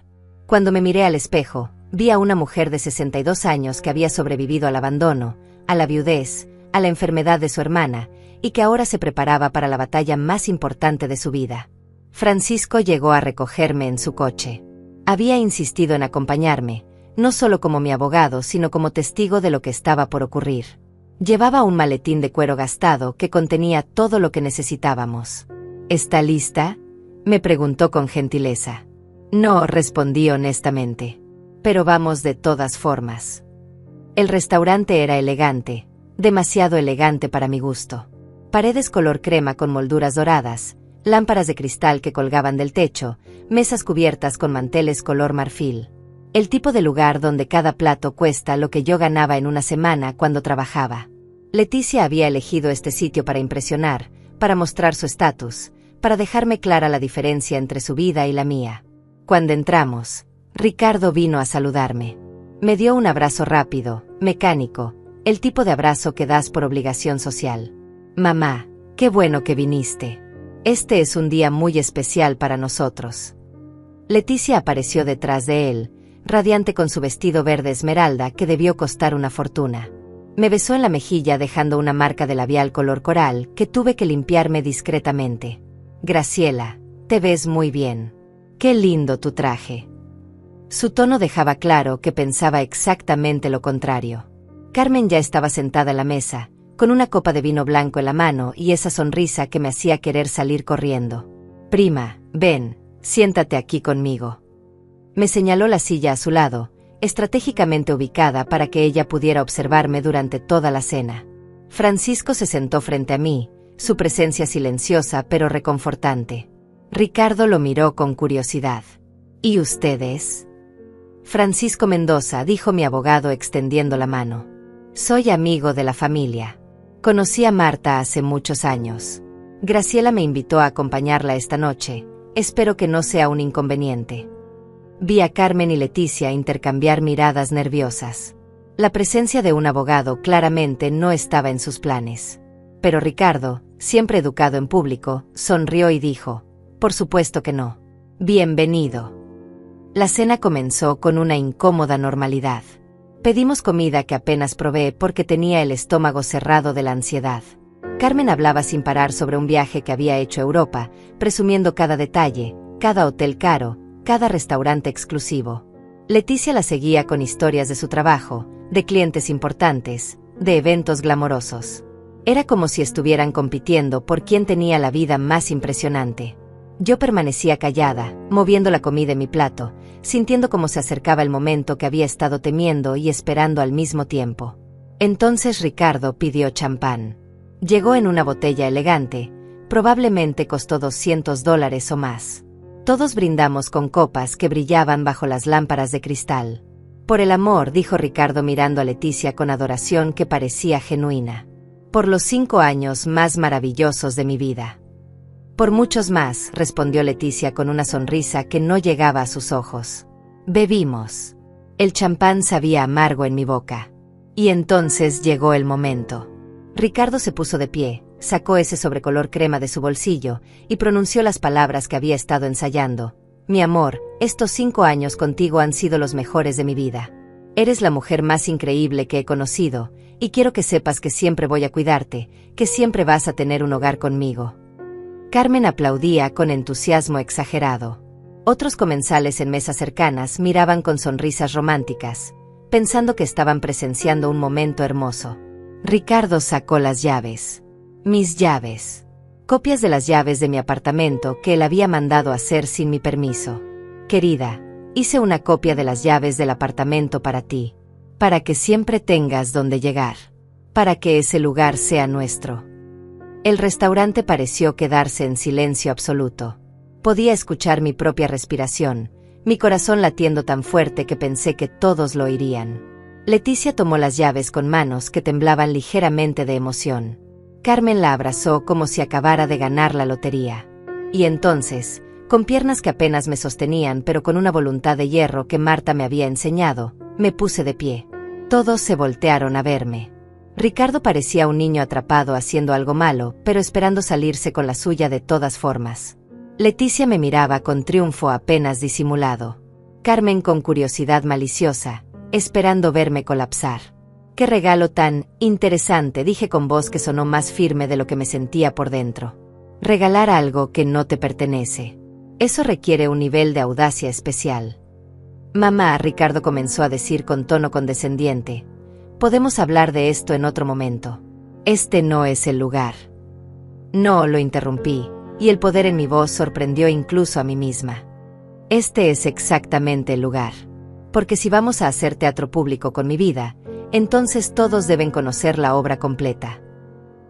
Cuando me miré al espejo, vi a una mujer de 62 años que había sobrevivido al abandono, a la viudez, a la enfermedad de su hermana, y que ahora se preparaba para la batalla más importante de su vida. Francisco llegó a recogerme en su coche. Había insistido en acompañarme, no solo como mi abogado, sino como testigo de lo que estaba por ocurrir. Llevaba un maletín de cuero gastado que contenía todo lo que necesitábamos. ¿Está lista?, me preguntó con gentileza. No, respondí honestamente. Pero vamos de todas formas. El restaurante era elegante, demasiado elegante para mi gusto. Paredes color crema con molduras doradas, lámparas de cristal que colgaban del techo, mesas cubiertas con manteles color marfil. El tipo de lugar donde cada plato cuesta lo que yo ganaba en una semana cuando trabajaba. Leticia había elegido este sitio para impresionar, para mostrar su estatus, para dejarme clara la diferencia entre su vida y la mía. Cuando entramos, Ricardo vino a saludarme. Me dio un abrazo rápido, mecánico, el tipo de abrazo que das por obligación social. Mamá, qué bueno que viniste. Este es un día muy especial para nosotros. Leticia apareció detrás de él, radiante con su vestido verde esmeralda que debió costar una fortuna. Me besó en la mejilla dejando una marca de labial color coral que tuve que limpiarme discretamente. Graciela, te ves muy bien. Qué lindo tu traje. Su tono dejaba claro que pensaba exactamente lo contrario. Carmen ya estaba sentada en la mesa, con una copa de vino blanco en la mano y esa sonrisa que me hacía querer salir corriendo. Prima, ven, siéntate aquí conmigo. Me señaló la silla a su lado, estratégicamente ubicada para que ella pudiera observarme durante toda la cena. Francisco se sentó frente a mí, su presencia silenciosa pero reconfortante. Ricardo lo miró con curiosidad. ¿Y ustedes? Francisco Mendoza, dijo mi abogado extendiendo la mano. Soy amigo de la familia. Conocí a Marta hace muchos años. Graciela me invitó a acompañarla esta noche. Espero que no sea un inconveniente. Vi a Carmen y Leticia intercambiar miradas nerviosas. La presencia de un abogado claramente no estaba en sus planes. Pero Ricardo, siempre educado en público, sonrió y dijo: por supuesto que no. Bienvenido. La cena comenzó con una incómoda normalidad. Pedimos comida que apenas probé porque tenía el estómago cerrado de la ansiedad. Carmen hablaba sin parar sobre un viaje que había hecho a Europa, presumiendo cada detalle, cada hotel caro, cada restaurante exclusivo. Leticia la seguía con historias de su trabajo, de clientes importantes, de eventos glamorosos. Era como si estuvieran compitiendo por quién tenía la vida más impresionante. Yo permanecía callada, moviendo la comida en mi plato, sintiendo cómo se acercaba el momento que había estado temiendo y esperando al mismo tiempo. Entonces Ricardo pidió champán. Llegó en una botella elegante, probablemente costó $200 o más. Todos brindamos con copas que brillaban bajo las lámparas de cristal. Por el amor, dijo Ricardo mirando a Leticia con adoración que parecía genuina. Por los 5 años más maravillosos de mi vida. Por muchos más, respondió Leticia con una sonrisa que no llegaba a sus ojos. Bebimos. El champán sabía amargo en mi boca. Y entonces llegó el momento. Ricardo se puso de pie, sacó ese sobrecolor crema de su bolsillo y pronunció las palabras que había estado ensayando. Mi amor, estos 5 años contigo han sido los mejores de mi vida. Eres la mujer más increíble que he conocido, y quiero que sepas que siempre voy a cuidarte, que siempre vas a tener un hogar conmigo. Carmen aplaudía con entusiasmo exagerado. Otros comensales en mesas cercanas miraban con sonrisas románticas, pensando que estaban presenciando un momento hermoso. Ricardo sacó las llaves. Mis llaves. Copias de las llaves de mi apartamento que él había mandado hacer sin mi permiso. Querida, hice una copia de las llaves del apartamento para ti, para que siempre tengas donde llegar, para que ese lugar sea nuestro. El restaurante pareció quedarse en silencio absoluto. Podía escuchar mi propia respiración, mi corazón latiendo tan fuerte que pensé que todos lo oirían. Leticia tomó las llaves con manos que temblaban ligeramente de emoción. Carmen la abrazó como si acabara de ganar la lotería. Y entonces, con piernas que apenas me sostenían pero con una voluntad de hierro que Marta me había enseñado, me puse de pie. Todos se voltearon a verme. Ricardo parecía un niño atrapado haciendo algo malo, pero esperando salirse con la suya de todas formas. Leticia me miraba con triunfo apenas disimulado. Carmen con curiosidad maliciosa, esperando verme colapsar. «Qué regalo tan interesante», dije con voz que sonó más firme de lo que me sentía por dentro. «Regalar algo que no te pertenece. Eso requiere un nivel de audacia especial». «Mamá», Ricardo comenzó a decir con tono condescendiente, «podemos hablar de esto en otro momento. Este no es el lugar». «No», lo interrumpí, y el poder en mi voz sorprendió incluso a mí misma. «Este es exactamente el lugar. Porque si vamos a hacer teatro público con mi vida, entonces todos deben conocer la obra completa».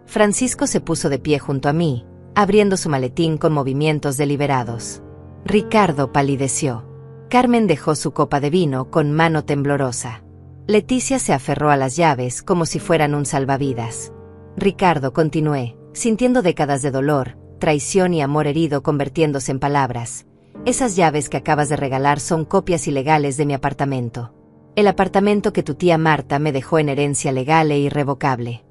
Francisco se puso de pie junto a mí, abriendo su maletín con movimientos deliberados. Ricardo palideció. Carmen dejó su copa de vino con mano temblorosa. Leticia se aferró a las llaves como si fueran un salvavidas. «Ricardo», continué, sintiendo décadas de dolor, traición y amor herido convirtiéndose en palabras. «Esas llaves que acabas de regalar son copias ilegales de mi apartamento. El apartamento que tu tía Marta me dejó en herencia legal e irrevocable».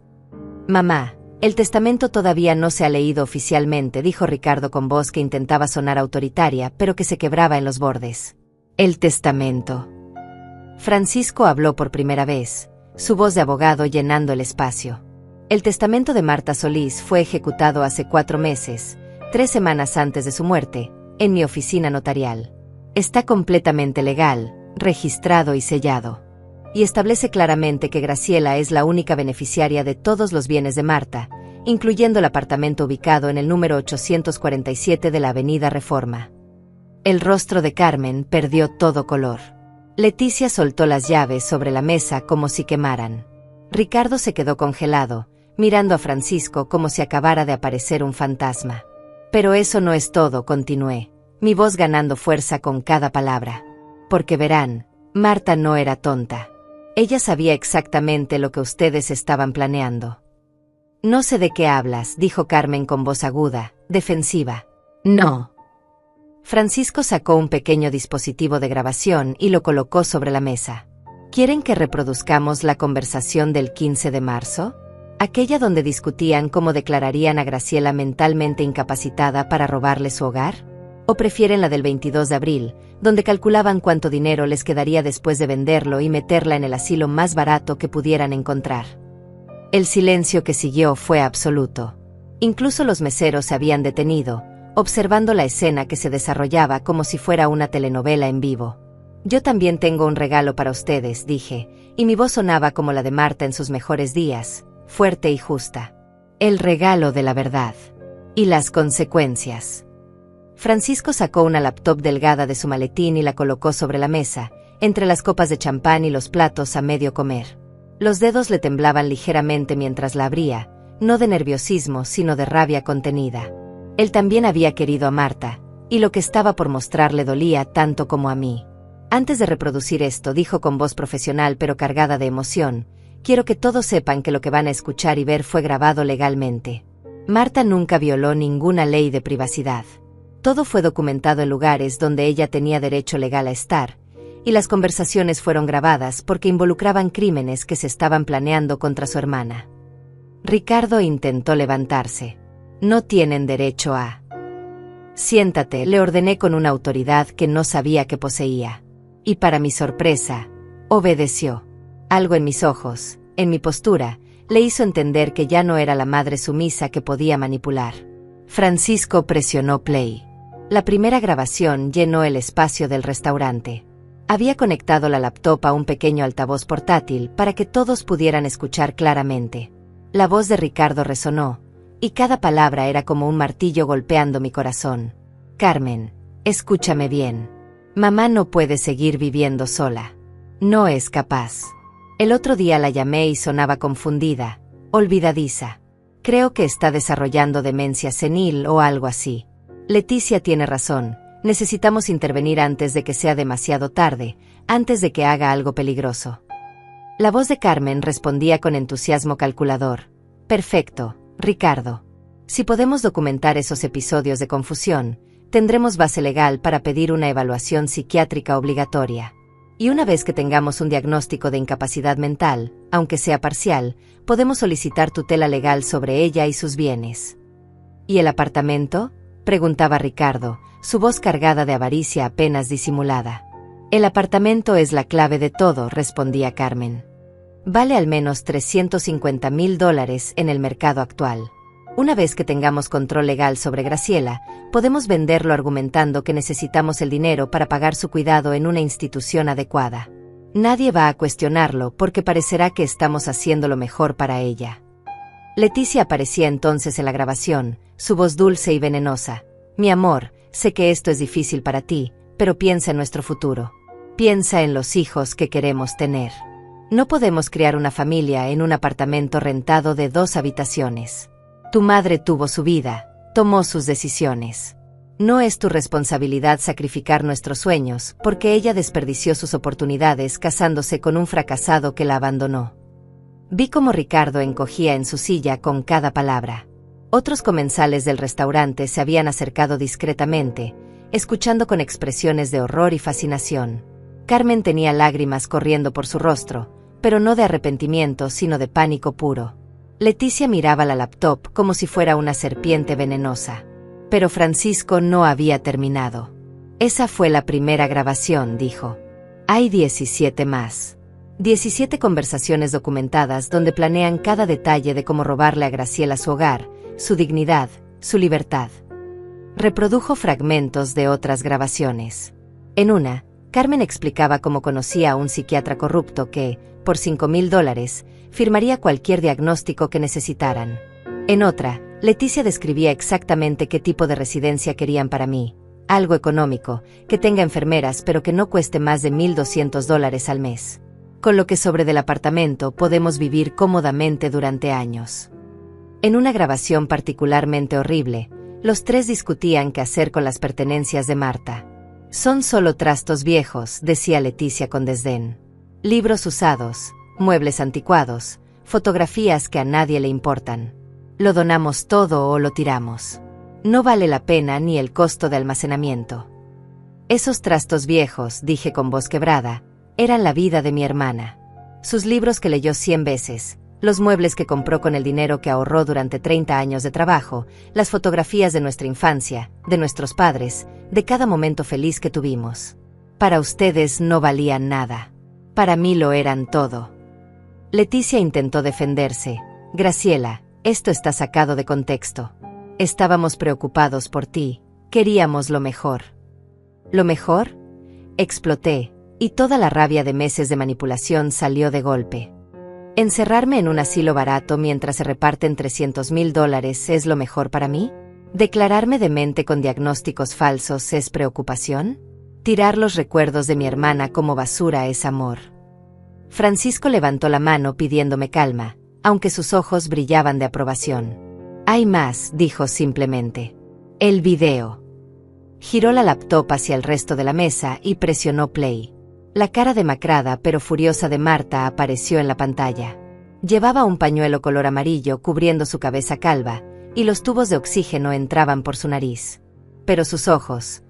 «Mamá, el testamento todavía no se ha leído oficialmente», dijo Ricardo con voz que intentaba sonar autoritaria, pero que se quebraba en los bordes. «El testamento». Francisco habló por primera vez, su voz de abogado llenando el espacio. «El testamento de Marta Solís fue ejecutado hace 4 meses, 3 semanas antes de su muerte, en mi oficina notarial. Está completamente legal, registrado y sellado. Y establece claramente que Graciela es la única beneficiaria de todos los bienes de Marta, incluyendo el apartamento ubicado en el número 847 de la Avenida Reforma». El rostro de Carmen perdió todo color. Leticia soltó las llaves sobre la mesa como si quemaran. Ricardo se quedó congelado, mirando a Francisco como si acabara de aparecer un fantasma. «Pero eso no es todo», continué, mi voz ganando fuerza con cada palabra. «Porque verán, Marta no era tonta. Ella sabía exactamente lo que ustedes estaban planeando». «No sé de qué hablas», dijo Carmen con voz aguda, defensiva. «No». Francisco sacó un pequeño dispositivo de grabación y lo colocó sobre la mesa. «¿Quieren que reproduzcamos la conversación del 15 de marzo? Aquella donde discutían cómo declararían a Graciela mentalmente incapacitada para robarle su hogar. ¿O prefieren la del 22 de abril, donde calculaban cuánto dinero les quedaría después de venderlo y meterla en el asilo más barato que pudieran encontrar?» El silencio que siguió fue absoluto. Incluso los meseros se habían detenido, observando la escena que se desarrollaba como si fuera una telenovela en vivo. «Yo también tengo un regalo para ustedes», dije, y mi voz sonaba como la de Marta en sus mejores días, fuerte y justa. «El regalo de la verdad. Y las consecuencias». Francisco sacó una laptop delgada de su maletín y la colocó sobre la mesa, entre las copas de champán y los platos a medio comer. Los dedos le temblaban ligeramente mientras la abría, no de nerviosismo sino de rabia contenida. Él también había querido a Marta, y lo que estaba por mostrar le dolía tanto como a mí. «Antes de reproducir esto», dijo con voz profesional pero cargada de emoción, «quiero que todos sepan que lo que van a escuchar y ver fue grabado legalmente. Marta nunca violó ninguna ley de privacidad. Todo fue documentado en lugares donde ella tenía derecho legal a estar, y las conversaciones fueron grabadas porque involucraban crímenes que se estaban planeando contra su hermana». Ricardo intentó levantarse. «No tienen derecho a...». «Siéntate», le ordené con una autoridad que no sabía que poseía. Y para mi sorpresa, obedeció. Algo en mis ojos, en mi postura, le hizo entender que ya no era la madre sumisa que podía manipular. Francisco presionó play. La primera grabación llenó el espacio del restaurante. Había conectado la laptop a un pequeño altavoz portátil para que todos pudieran escuchar claramente. La voz de Ricardo resonó, y cada palabra era como un martillo golpeando mi corazón. «Carmen, escúchame bien. Mamá no puede seguir viviendo sola. No es capaz». El otro día la llamé y sonaba confundida, olvidadiza. «Creo que está desarrollando demencia senil o algo así. Leticia tiene razón, necesitamos intervenir antes de que sea demasiado tarde, antes de que haga algo peligroso». La voz de Carmen respondía con entusiasmo calculador. «Perfecto, Ricardo. Si podemos documentar esos episodios de confusión, tendremos base legal para pedir una evaluación psiquiátrica obligatoria. Y una vez que tengamos un diagnóstico de incapacidad mental, aunque sea parcial, podemos solicitar tutela legal sobre ella y sus bienes». «¿Y el apartamento?», preguntaba Ricardo, su voz cargada de avaricia apenas disimulada. «El apartamento es la clave de todo», respondía Carmen. Vale al menos $350,000 en el mercado actual. Una vez que tengamos control legal sobre Graciela, podemos venderlo argumentando que necesitamos el dinero para pagar su cuidado en una institución adecuada. Nadie va a cuestionarlo porque parecerá que estamos haciendo lo mejor para ella. Leticia aparecía entonces en la grabación, su voz dulce y venenosa. Mi amor, sé que esto es difícil para ti, pero piensa en nuestro futuro. Piensa en los hijos que queremos tener. No podemos criar una familia en un apartamento rentado de 2 habitaciones. Tu madre tuvo su vida, tomó sus decisiones. No es tu responsabilidad sacrificar nuestros sueños, porque ella desperdició sus oportunidades casándose con un fracasado que la abandonó. Vi cómo Ricardo encogía en su silla con cada palabra. Otros comensales del restaurante se habían acercado discretamente, escuchando con expresiones de horror y fascinación. Carmen tenía lágrimas corriendo por su rostro, pero no de arrepentimiento, sino de pánico puro. Leticia miraba la laptop como si fuera una serpiente venenosa. Pero Francisco no había terminado. Esa fue la primera grabación, dijo. Hay 17 más. 17 conversaciones documentadas donde planean cada detalle de cómo robarle a Graciela su hogar, su dignidad, su libertad. Reprodujo fragmentos de otras grabaciones. En una, Carmen explicaba cómo conocía a un psiquiatra corrupto que, por $5,000, firmaría cualquier diagnóstico que necesitaran. En otra, Leticia describía exactamente qué tipo de residencia querían para mí. Algo económico, que tenga enfermeras pero que no cueste más de $1,200 al mes. Con lo que sobre del apartamento podemos vivir cómodamente durante años. En una grabación particularmente horrible, los 3 discutían qué hacer con las pertenencias de Marta. Son solo trastos viejos, decía Leticia con desdén. Libros usados, muebles anticuados, fotografías que a nadie le importan. Lo donamos todo o lo tiramos. No vale la pena ni el costo de almacenamiento. Esos trastos viejos, dije con voz quebrada, eran la vida de mi hermana. Sus libros que leyó 100 veces, los muebles que compró con el dinero que ahorró durante 30 años de trabajo, las fotografías de nuestra infancia, de nuestros padres, de cada momento feliz que tuvimos. Para ustedes no valían nada. Para mí lo eran todo. Leticia intentó defenderse. Graciela, esto está sacado de contexto. Estábamos preocupados por ti, queríamos lo mejor. ¿Lo mejor? Exploté, y toda la rabia de meses de manipulación salió de golpe. ¿Encerrarme en un asilo barato mientras se reparten $300,000 es lo mejor para mí? ¿Declararme demente con diagnósticos falsos es preocupación? ¿Tirar los recuerdos de mi hermana como basura es amor? Francisco levantó la mano pidiéndome calma, aunque sus ojos brillaban de aprobación. Hay más, dijo simplemente. El video. Giró la laptop hacia el resto de la mesa y presionó play. La cara demacrada pero furiosa de Marta apareció en la pantalla. Llevaba un pañuelo color amarillo cubriendo su cabeza calva, y los tubos de oxígeno entraban por su nariz. Pero sus ojos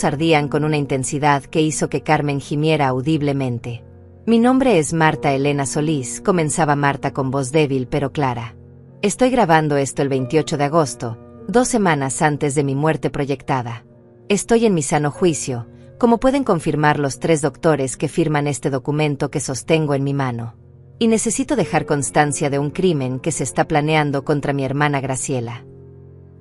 ardían con una intensidad que hizo que Carmen gimiera audiblemente. Mi nombre es Marta Elena Solís, comenzaba Marta con voz débil pero clara. Estoy grabando esto el 28 de agosto, 2 semanas antes de mi muerte proyectada. Estoy en mi sano juicio, como pueden confirmar los 3 doctores que firman este documento que sostengo en mi mano. Y necesito dejar constancia de un crimen que se está planeando contra mi hermana Graciela.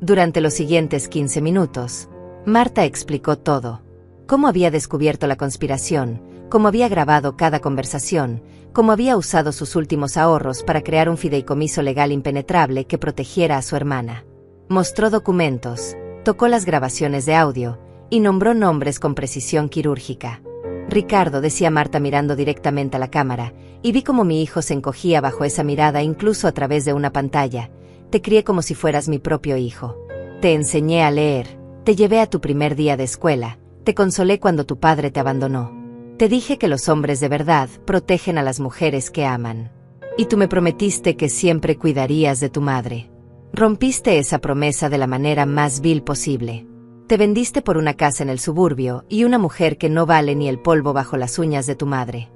Durante los siguientes 15 minutos, Marta explicó todo. Cómo había descubierto la conspiración, cómo había grabado cada conversación, cómo había usado sus últimos ahorros para crear un fideicomiso legal impenetrable que protegiera a su hermana. Mostró documentos, tocó las grabaciones de audio, y nombró nombres con precisión quirúrgica. Ricardo, decía Marta mirando directamente a la cámara, y vi cómo mi hijo se encogía bajo esa mirada incluso a través de una pantalla. Te crié como si fueras mi propio hijo. Te enseñé a leer, te llevé a tu primer día de escuela, te consolé cuando tu padre te abandonó. Te dije que los hombres de verdad protegen a las mujeres que aman. Y tú me prometiste que siempre cuidarías de tu madre. Rompiste esa promesa de la manera más vil posible. Te vendiste por una casa en el suburbio y una mujer que no vale ni el polvo bajo las uñas de tu madre.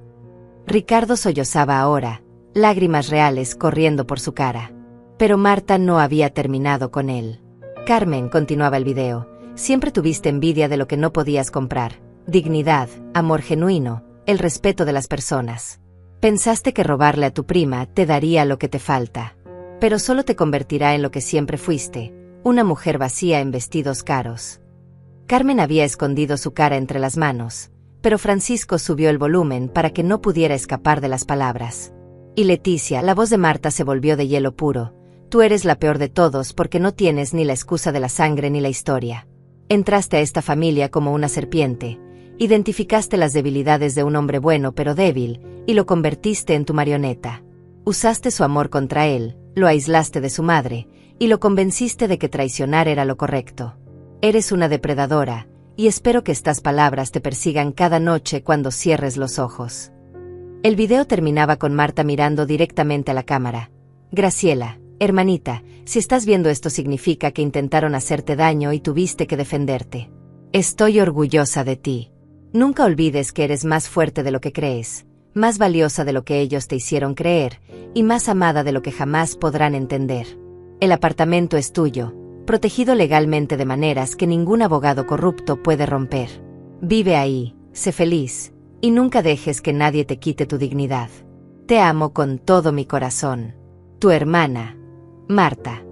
Ricardo sollozaba ahora, lágrimas reales corriendo por su cara. Pero Marta no había terminado con él. Carmen, continuaba el video, siempre tuviste envidia de lo que no podías comprar. Dignidad, amor genuino, el respeto de las personas. Pensaste que robarle a tu prima te daría lo que te falta. Pero solo te convertirá en lo que siempre fuiste, una mujer vacía en vestidos caros. Carmen había escondido su cara entre las manos, pero Francisco subió el volumen para que no pudiera escapar de las palabras. Y Leticia, la voz de Marta se volvió de hielo puro. Tú eres la peor de todos porque no tienes ni la excusa de la sangre ni la historia. Entraste a esta familia como una serpiente, identificaste las debilidades de un hombre bueno pero débil, y lo convertiste en tu marioneta. Usaste su amor contra él, lo aislaste de su madre, y lo convenciste de que traicionar era lo correcto. Eres una depredadora, y espero que estas palabras te persigan cada noche cuando cierres los ojos. El video terminaba con Marta mirando directamente a la cámara. Graciela, hermanita, si estás viendo esto significa que intentaron hacerte daño y tuviste que defenderte. Estoy orgullosa de ti. Nunca olvides que eres más fuerte de lo que crees, más valiosa de lo que ellos te hicieron creer, y más amada de lo que jamás podrán entender. El apartamento es tuyo, protegido legalmente de maneras que ningún abogado corrupto puede romper. Vive ahí, sé feliz, y nunca dejes que nadie te quite tu dignidad. Te amo con todo mi corazón. Tu hermana, Marta.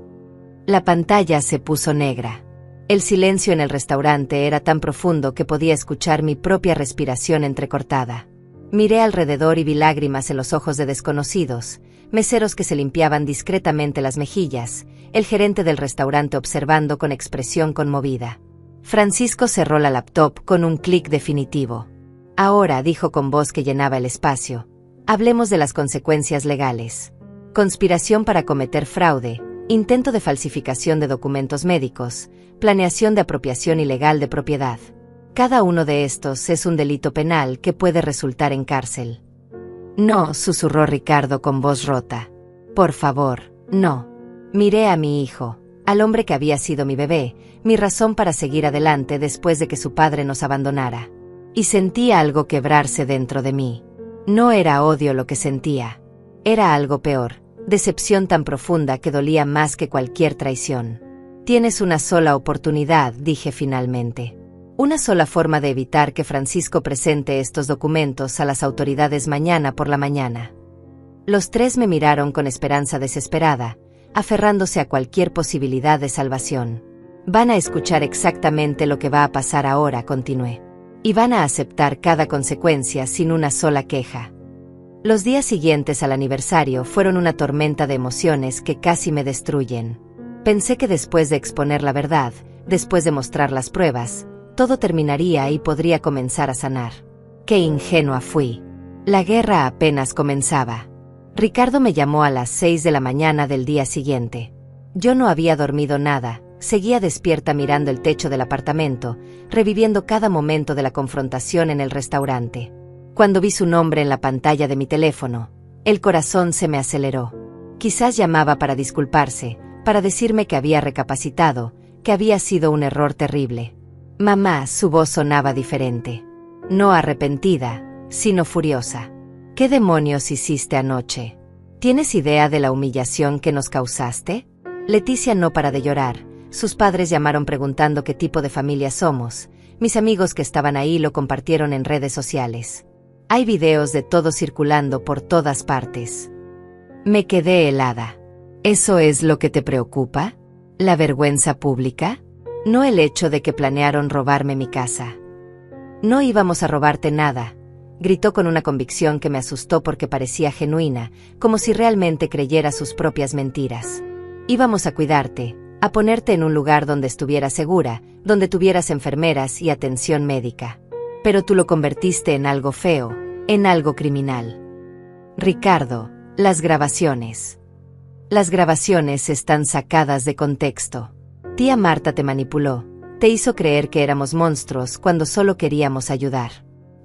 La pantalla se puso negra. El silencio en el restaurante era tan profundo que podía escuchar mi propia respiración entrecortada. Miré alrededor y vi lágrimas en los ojos de desconocidos, meseros que se limpiaban discretamente las mejillas, el gerente del restaurante observando con expresión conmovida. Francisco cerró la laptop con un clic definitivo. Ahora, dijo con voz que llenaba el espacio, hablemos de las consecuencias legales. Conspiración para cometer fraude, intento de falsificación de documentos médicos, planeación de apropiación ilegal de propiedad. Cada uno de estos es un delito penal que puede resultar en cárcel. No, susurró Ricardo con voz rota. Por favor, no. Miré a mi hijo, al hombre que había sido mi bebé, mi razón para seguir adelante después de que su padre nos abandonara. Y sentí algo quebrarse dentro de mí. No era odio lo que sentía. Era algo peor, decepción tan profunda que dolía más que cualquier traición. Tienes una sola oportunidad, dije finalmente. Una sola forma de evitar que Francisco presente estos documentos a las autoridades mañana por la mañana. Los tres me miraron con esperanza desesperada, aferrándose a cualquier posibilidad de salvación. Van a escuchar exactamente lo que va a pasar ahora, continué. Y van a aceptar cada consecuencia sin una sola queja. Los días siguientes al aniversario fueron una tormenta de emociones que casi me destruyen. Pensé que después de exponer la verdad, después de mostrar las pruebas, todo terminaría y podría comenzar a sanar. ¡Qué ingenua fui! La guerra apenas comenzaba. Ricardo me llamó a las 6 de la mañana del día siguiente. Yo no había dormido nada, seguía despierta mirando el techo del apartamento, reviviendo cada momento de la confrontación en el restaurante. Cuando vi su nombre en la pantalla de mi teléfono, el corazón se me aceleró. Quizás llamaba para disculparse, para decirme que había recapacitado, que había sido un error terrible. Mamá, su voz sonaba diferente. No arrepentida, sino furiosa. ¿Qué demonios hiciste anoche? ¿Tienes idea de la humillación que nos causaste? Leticia no para de llorar. Sus padres llamaron preguntando qué tipo de familia somos. Mis amigos que estaban ahí lo compartieron en redes sociales. Hay videos de todo circulando por todas partes. Me quedé helada. ¿Eso es lo que te preocupa? ¿La vergüenza pública? No el hecho de que planearon robarme mi casa. No íbamos a robarte nada, gritó con una convicción que me asustó porque parecía genuina, como si realmente creyera sus propias mentiras. Íbamos a cuidarte, a ponerte en un lugar donde estuvieras segura, donde tuvieras enfermeras y atención médica. Pero tú lo convertiste en algo feo, en algo criminal. Ricardo, las grabaciones. Las grabaciones están sacadas de contexto. Tía Marta te manipuló, te hizo creer que éramos monstruos cuando solo queríamos ayudar.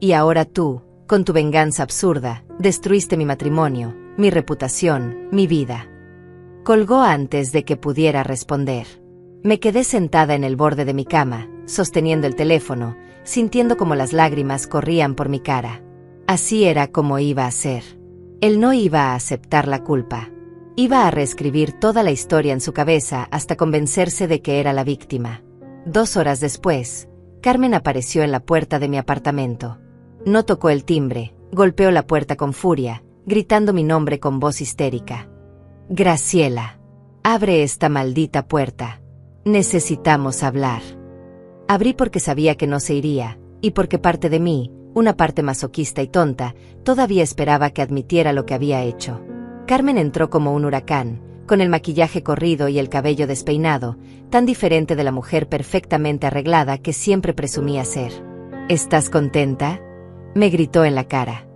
Y ahora tú, con tu venganza absurda, destruiste mi matrimonio, mi reputación, mi vida. Colgó antes de que pudiera responder. Me quedé sentada en el borde de mi cama, sosteniendo el teléfono, sintiendo como las lágrimas corrían por mi cara. Así era como iba a ser. Él no iba a aceptar la culpa. Iba a reescribir toda la historia en su cabeza hasta convencerse de que era la víctima. 2 horas después, Carmen apareció en la puerta de mi apartamento. No tocó el timbre, golpeó la puerta con furia, gritando mi nombre con voz histérica. Graciela, abre esta maldita puerta. Necesitamos hablar. Abrí porque sabía que no se iría, y porque parte de mí, una parte masoquista y tonta, todavía esperaba que admitiera lo que había hecho. Carmen entró como un huracán, con el maquillaje corrido y el cabello despeinado, tan diferente de la mujer perfectamente arreglada que siempre presumía ser. ¿Estás contenta?, me gritó en la cara.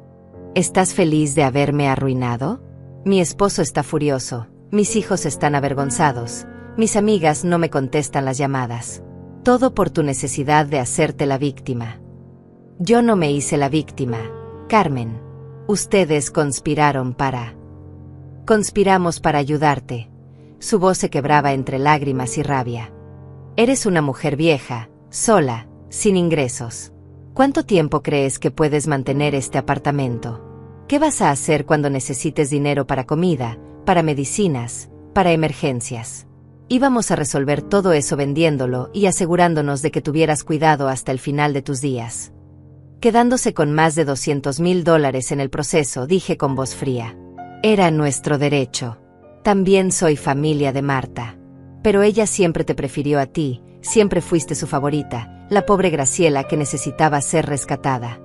¿Estás feliz de haberme arruinado? Mi esposo está furioso, mis hijos están avergonzados, mis amigas no me contestan las llamadas. Todo por tu necesidad de hacerte la víctima. Yo no me hice la víctima, Carmen. Ustedes conspiramos para ayudarte. Su voz se quebraba entre lágrimas y rabia. Eres una mujer vieja, sola, sin ingresos. ¿Cuánto tiempo crees que puedes mantener este apartamento? ¿Qué vas a hacer cuando necesites dinero para comida, para medicinas, para emergencias? Íbamos a resolver todo eso vendiéndolo y asegurándonos de que tuvieras cuidado hasta el final de tus días. Quedándose con más de $200,000 en el proceso, dije con voz fría. Era nuestro derecho. También soy familia de Marta. Pero ella siempre te prefirió a ti, siempre fuiste su favorita, la pobre Graciela que necesitaba ser rescatada.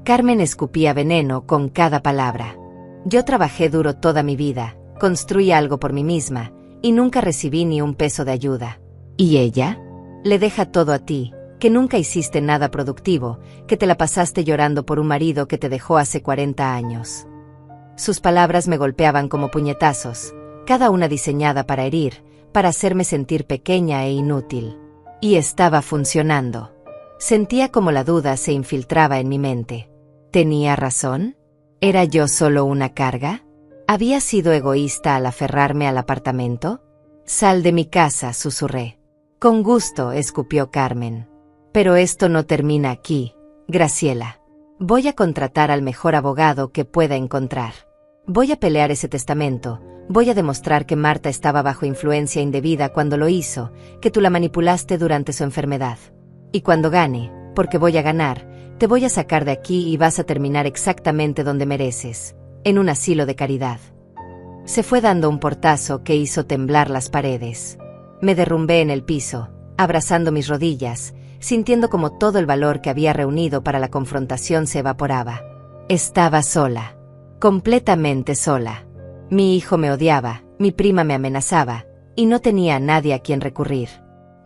Carmen escupía veneno con cada palabra. Yo trabajé duro toda mi vida, construí algo por mí misma, y nunca recibí ni un peso de ayuda. ¿Y ella? Le deja todo a ti, que nunca hiciste nada productivo, que te la pasaste llorando por un marido que te dejó hace 40 años. Sus palabras me golpeaban como puñetazos, cada una diseñada para herir, para hacerme sentir pequeña e inútil. Y estaba funcionando. Sentía como la duda se infiltraba en mi mente. ¿Tenía razón? ¿Era yo solo una carga? ¿Había sido egoísta al aferrarme al apartamento? Sal de mi casa, susurré. Con gusto, escupió Carmen. Pero esto no termina aquí, Graciela. Voy a contratar al mejor abogado que pueda encontrar. Voy a pelear ese testamento, voy a demostrar que Marta estaba bajo influencia indebida cuando lo hizo, que tú la manipulaste durante su enfermedad. Y cuando gane, porque voy a ganar, te voy a sacar de aquí y vas a terminar exactamente donde mereces, en un asilo de caridad. Se fue dando un portazo que hizo temblar las paredes. Me derrumbé en el piso, abrazando mis rodillas, sintiendo como todo el valor que había reunido para la confrontación se evaporaba. Estaba sola, completamente sola. Mi hijo me odiaba, mi prima me amenazaba, y no tenía a nadie a quien recurrir.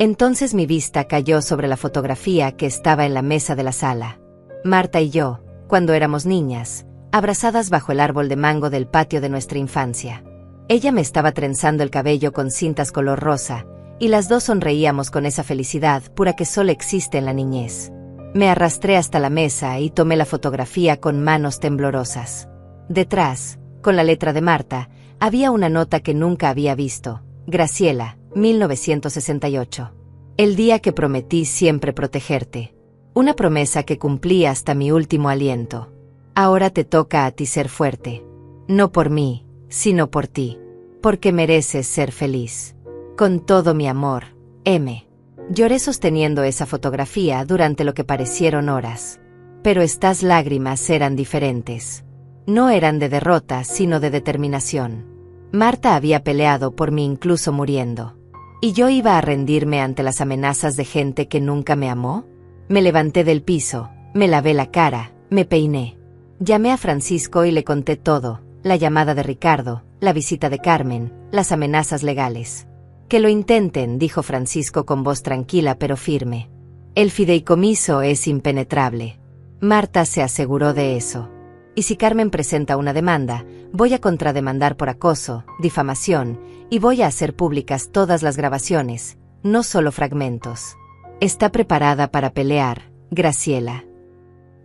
Entonces mi vista cayó sobre la fotografía que estaba en la mesa de la sala. Marta y yo, cuando éramos niñas, abrazadas bajo el árbol de mango del patio de nuestra infancia. Ella me estaba trenzando el cabello con cintas color rosa, y las dos sonreíamos con esa felicidad pura que solo existe en la niñez. Me arrastré hasta la mesa y tomé la fotografía con manos temblorosas. Detrás, con la letra de Marta, había una nota que nunca había visto. Graciela, 1968. El día que prometí siempre protegerte. Una promesa que cumplí hasta mi último aliento. Ahora te toca a ti ser fuerte. No por mí, sino por ti. Porque mereces ser feliz. Con todo mi amor, M. Lloré sosteniendo esa fotografía durante lo que parecieron horas. Pero estas lágrimas eran diferentes. No eran de derrota, sino de determinación. Marta había peleado por mí incluso muriendo. ¿Y yo iba a rendirme ante las amenazas de gente que nunca me amó? Me levanté del piso, me lavé la cara, me peiné. Llamé a Francisco y le conté todo, la llamada de Ricardo, la visita de Carmen, las amenazas legales. Que lo intenten, dijo Francisco con voz tranquila pero firme. El fideicomiso es impenetrable. Marta se aseguró de eso. Y si Carmen presenta una demanda, voy a contrademandar por acoso, difamación, y voy a hacer públicas todas las grabaciones, no solo fragmentos. ¿Está preparada para pelear, Graciela?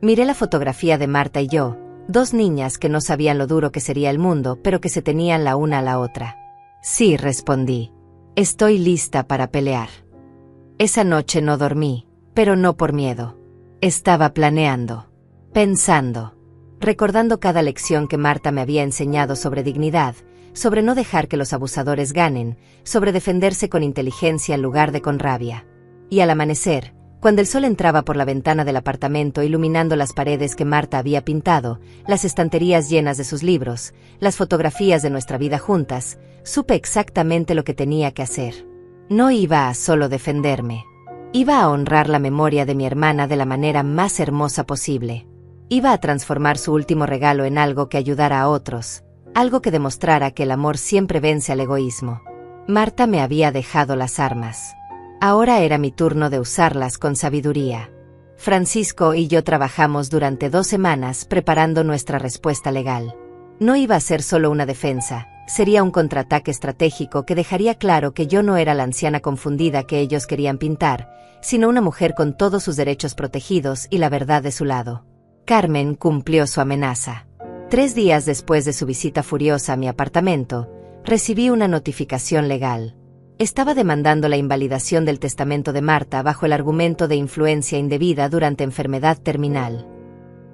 Miré la fotografía de Marta y yo, dos niñas que no sabían lo duro que sería el mundo, pero que se tenían la una a la otra. Sí, respondí. Estoy lista para pelear. Esa noche no dormí, pero no por miedo. Estaba planeando, pensando, recordando cada lección que Marta me había enseñado sobre dignidad, sobre no dejar que los abusadores ganen, sobre defenderse con inteligencia en lugar de con rabia. Y al amanecer, Cuando el sol entraba por la ventana del apartamento iluminando las paredes que Marta había pintado, las estanterías llenas de sus libros, las fotografías de nuestra vida juntas, supe exactamente lo que tenía que hacer. No iba a solo defenderme. Iba a honrar la memoria de mi hermana de la manera más hermosa posible. Iba a transformar su último regalo en algo que ayudara a otros, algo que demostrara que el amor siempre vence al egoísmo. Marta me había dejado las armas. Ahora era mi turno de usarlas con sabiduría. Francisco y yo trabajamos durante 2 semanas preparando nuestra respuesta legal. No iba a ser solo una defensa, sería un contraataque estratégico que dejaría claro que yo no era la anciana confundida que ellos querían pintar, sino una mujer con todos sus derechos protegidos y la verdad de su lado. Carmen cumplió su amenaza. 3 días después de su visita furiosa a mi apartamento, recibí una notificación legal. Estaba demandando la invalidación del testamento de Marta bajo el argumento de influencia indebida durante enfermedad terminal.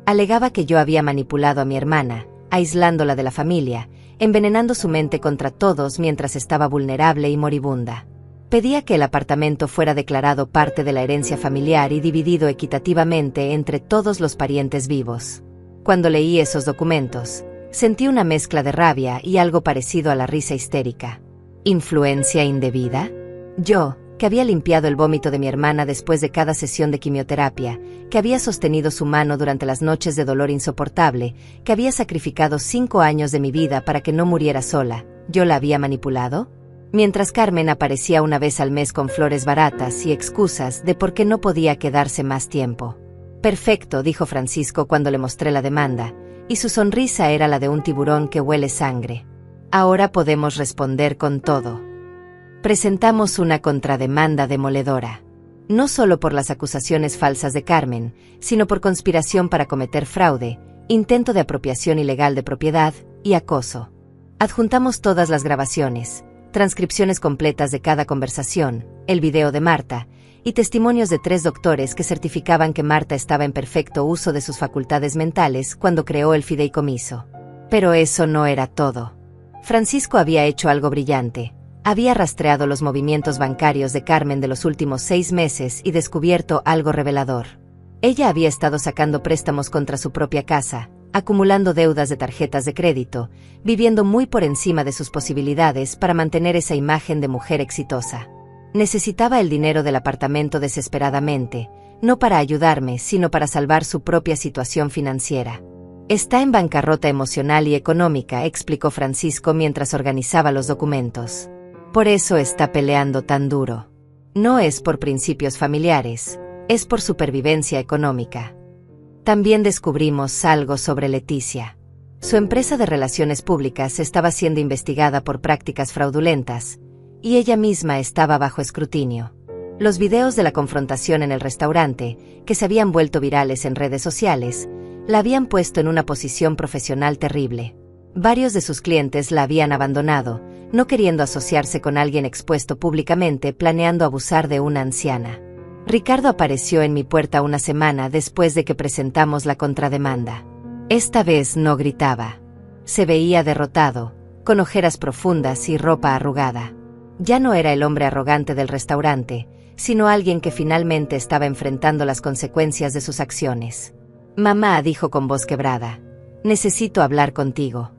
Alegaba que yo había manipulado a mi hermana, aislándola de la familia, envenenando su mente contra todos mientras estaba vulnerable y moribunda. Pedía que el apartamento fuera declarado parte de la herencia familiar y dividido equitativamente entre todos los parientes vivos. Cuando leí esos documentos, sentí una mezcla de rabia y algo parecido a la risa histérica. ¿Influencia indebida? Yo, que había limpiado el vómito de mi hermana después de cada sesión de quimioterapia, que había sostenido su mano durante las noches de dolor insoportable, que había sacrificado 5 años de mi vida para que no muriera sola, ¿yo la había manipulado? Mientras Carmen aparecía una vez al mes con flores baratas y excusas de por qué no podía quedarse más tiempo. Perfecto, dijo Francisco cuando le mostré la demanda, y su sonrisa era la de un tiburón que huele sangre. Ahora podemos responder con todo. Presentamos una contrademanda demoledora. No solo por las acusaciones falsas de Carmen, sino por conspiración para cometer fraude, intento de apropiación ilegal de propiedad y acoso. Adjuntamos todas las grabaciones, transcripciones completas de cada conversación, el video de Marta, y testimonios de 3 doctores que certificaban que Marta estaba en perfecto uso de sus facultades mentales cuando creó el fideicomiso. Pero eso no era todo. Francisco había hecho algo brillante. Había rastreado los movimientos bancarios de Carmen de los últimos 6 meses y descubierto algo revelador. Ella había estado sacando préstamos contra su propia casa, acumulando deudas de tarjetas de crédito, viviendo muy por encima de sus posibilidades para mantener esa imagen de mujer exitosa. Necesitaba el dinero del apartamento desesperadamente, no para ayudarme, sino para salvar su propia situación financiera. Está en bancarrota emocional y económica, explicó Francisco mientras organizaba los documentos. Por eso está peleando tan duro. No es por principios familiares, es por supervivencia económica. También descubrimos algo sobre Leticia. Su empresa de relaciones públicas estaba siendo investigada por prácticas fraudulentas, y ella misma estaba bajo escrutinio. Los videos de la confrontación en el restaurante, que se habían vuelto virales en redes sociales, la habían puesto en una posición profesional terrible. Varios de sus clientes la habían abandonado, no queriendo asociarse con alguien expuesto públicamente planeando abusar de una anciana. Ricardo apareció en mi puerta una semana después de que presentamos la contrademanda. Esta vez no gritaba. Se veía derrotado, con ojeras profundas y ropa arrugada. Ya no era el hombre arrogante del restaurante, sino alguien que finalmente estaba enfrentando las consecuencias de sus acciones. Mamá, dijo con voz quebrada, necesito hablar contigo.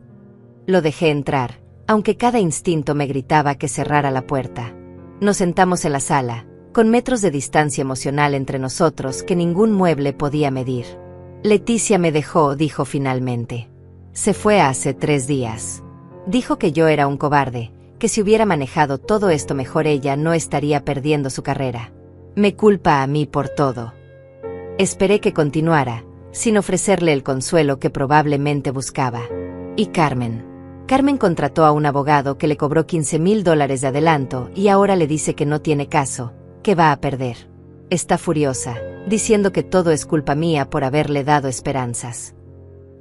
Lo dejé entrar, aunque cada instinto me gritaba que cerrara la puerta. Nos sentamos en la sala, con metros de distancia emocional entre nosotros que ningún mueble podía medir. Leticia me dejó, dijo finalmente. Se fue hace 3 días. Dijo que yo era un cobarde, que si hubiera manejado todo esto mejor ella no estaría perdiendo su carrera. Me culpa a mí por todo. Esperé que continuara, sin ofrecerle el consuelo que probablemente buscaba. ¿Y Carmen? Carmen contrató a un abogado que le cobró $15,000 de adelanto y ahora le dice que no tiene caso, que va a perder. Está furiosa, diciendo que todo es culpa mía por haberle dado esperanzas.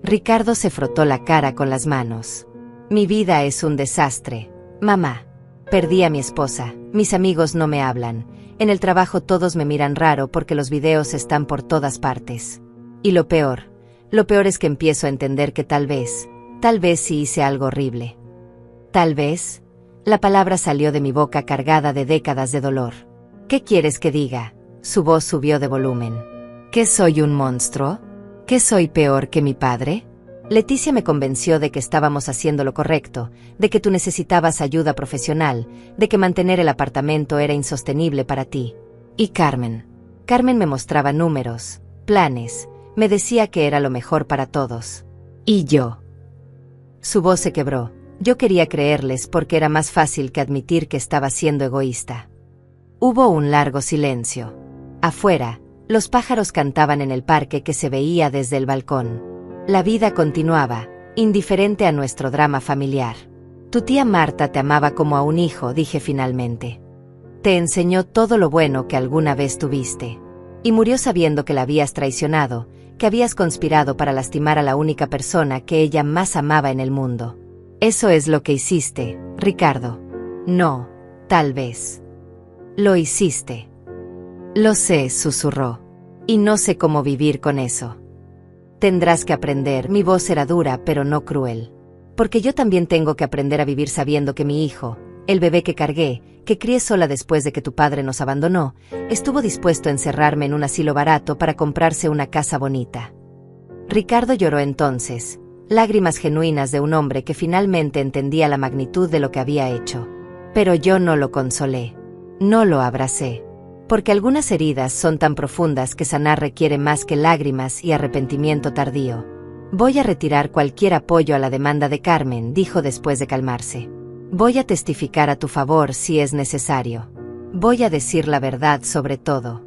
Ricardo se frotó la cara con las manos. Mi vida es un desastre, mamá. Perdí a mi esposa, mis amigos no me hablan, en el trabajo todos me miran raro porque los videos están por todas partes. Y lo peor es que empiezo a entender que tal vez sí hice algo horrible. Tal vez, la palabra salió de mi boca cargada de décadas de dolor. ¿Qué quieres que diga? Su voz subió de volumen. ¿Qué soy, un monstruo? ¿Qué soy peor que mi padre? Leticia me convenció de que estábamos haciendo lo correcto, de que tú necesitabas ayuda profesional, de que mantener el apartamento era insostenible para ti. Y Carmen. Carmen me mostraba números, planes, me decía que era lo mejor para todos. ¿Y yo? Su voz se quebró. Yo quería creerles porque era más fácil que admitir que estaba siendo egoísta. Hubo un largo silencio. Afuera, los pájaros cantaban en el parque que se veía desde el balcón. La vida continuaba, indiferente a nuestro drama familiar. Tu tía Marta te amaba como a un hijo, dije finalmente. Te enseñó todo lo bueno que alguna vez tuviste. Y murió sabiendo que la habías traicionado, que habías conspirado para lastimar a la única persona que ella más amaba en el mundo. Eso es lo que hiciste, Ricardo. No, tal vez. Lo hiciste. Lo sé, susurró. Y no sé cómo vivir con eso. Tendrás que aprender. Mi voz era dura pero no cruel. Porque yo también tengo que aprender a vivir sabiendo que mi hijo, el bebé que cargué, que crié sola después de que tu padre nos abandonó, estuvo dispuesto a encerrarme en un asilo barato para comprarse una casa bonita. Ricardo lloró entonces, lágrimas genuinas de un hombre que finalmente entendía la magnitud de lo que había hecho. Pero yo no lo consolé. No lo abracé. Porque algunas heridas son tan profundas que sanar requiere más que lágrimas y arrepentimiento tardío. Voy a retirar cualquier apoyo a la demanda de Carmen, dijo después de calmarse. Voy a testificar a tu favor si es necesario. Voy a decir la verdad sobre todo.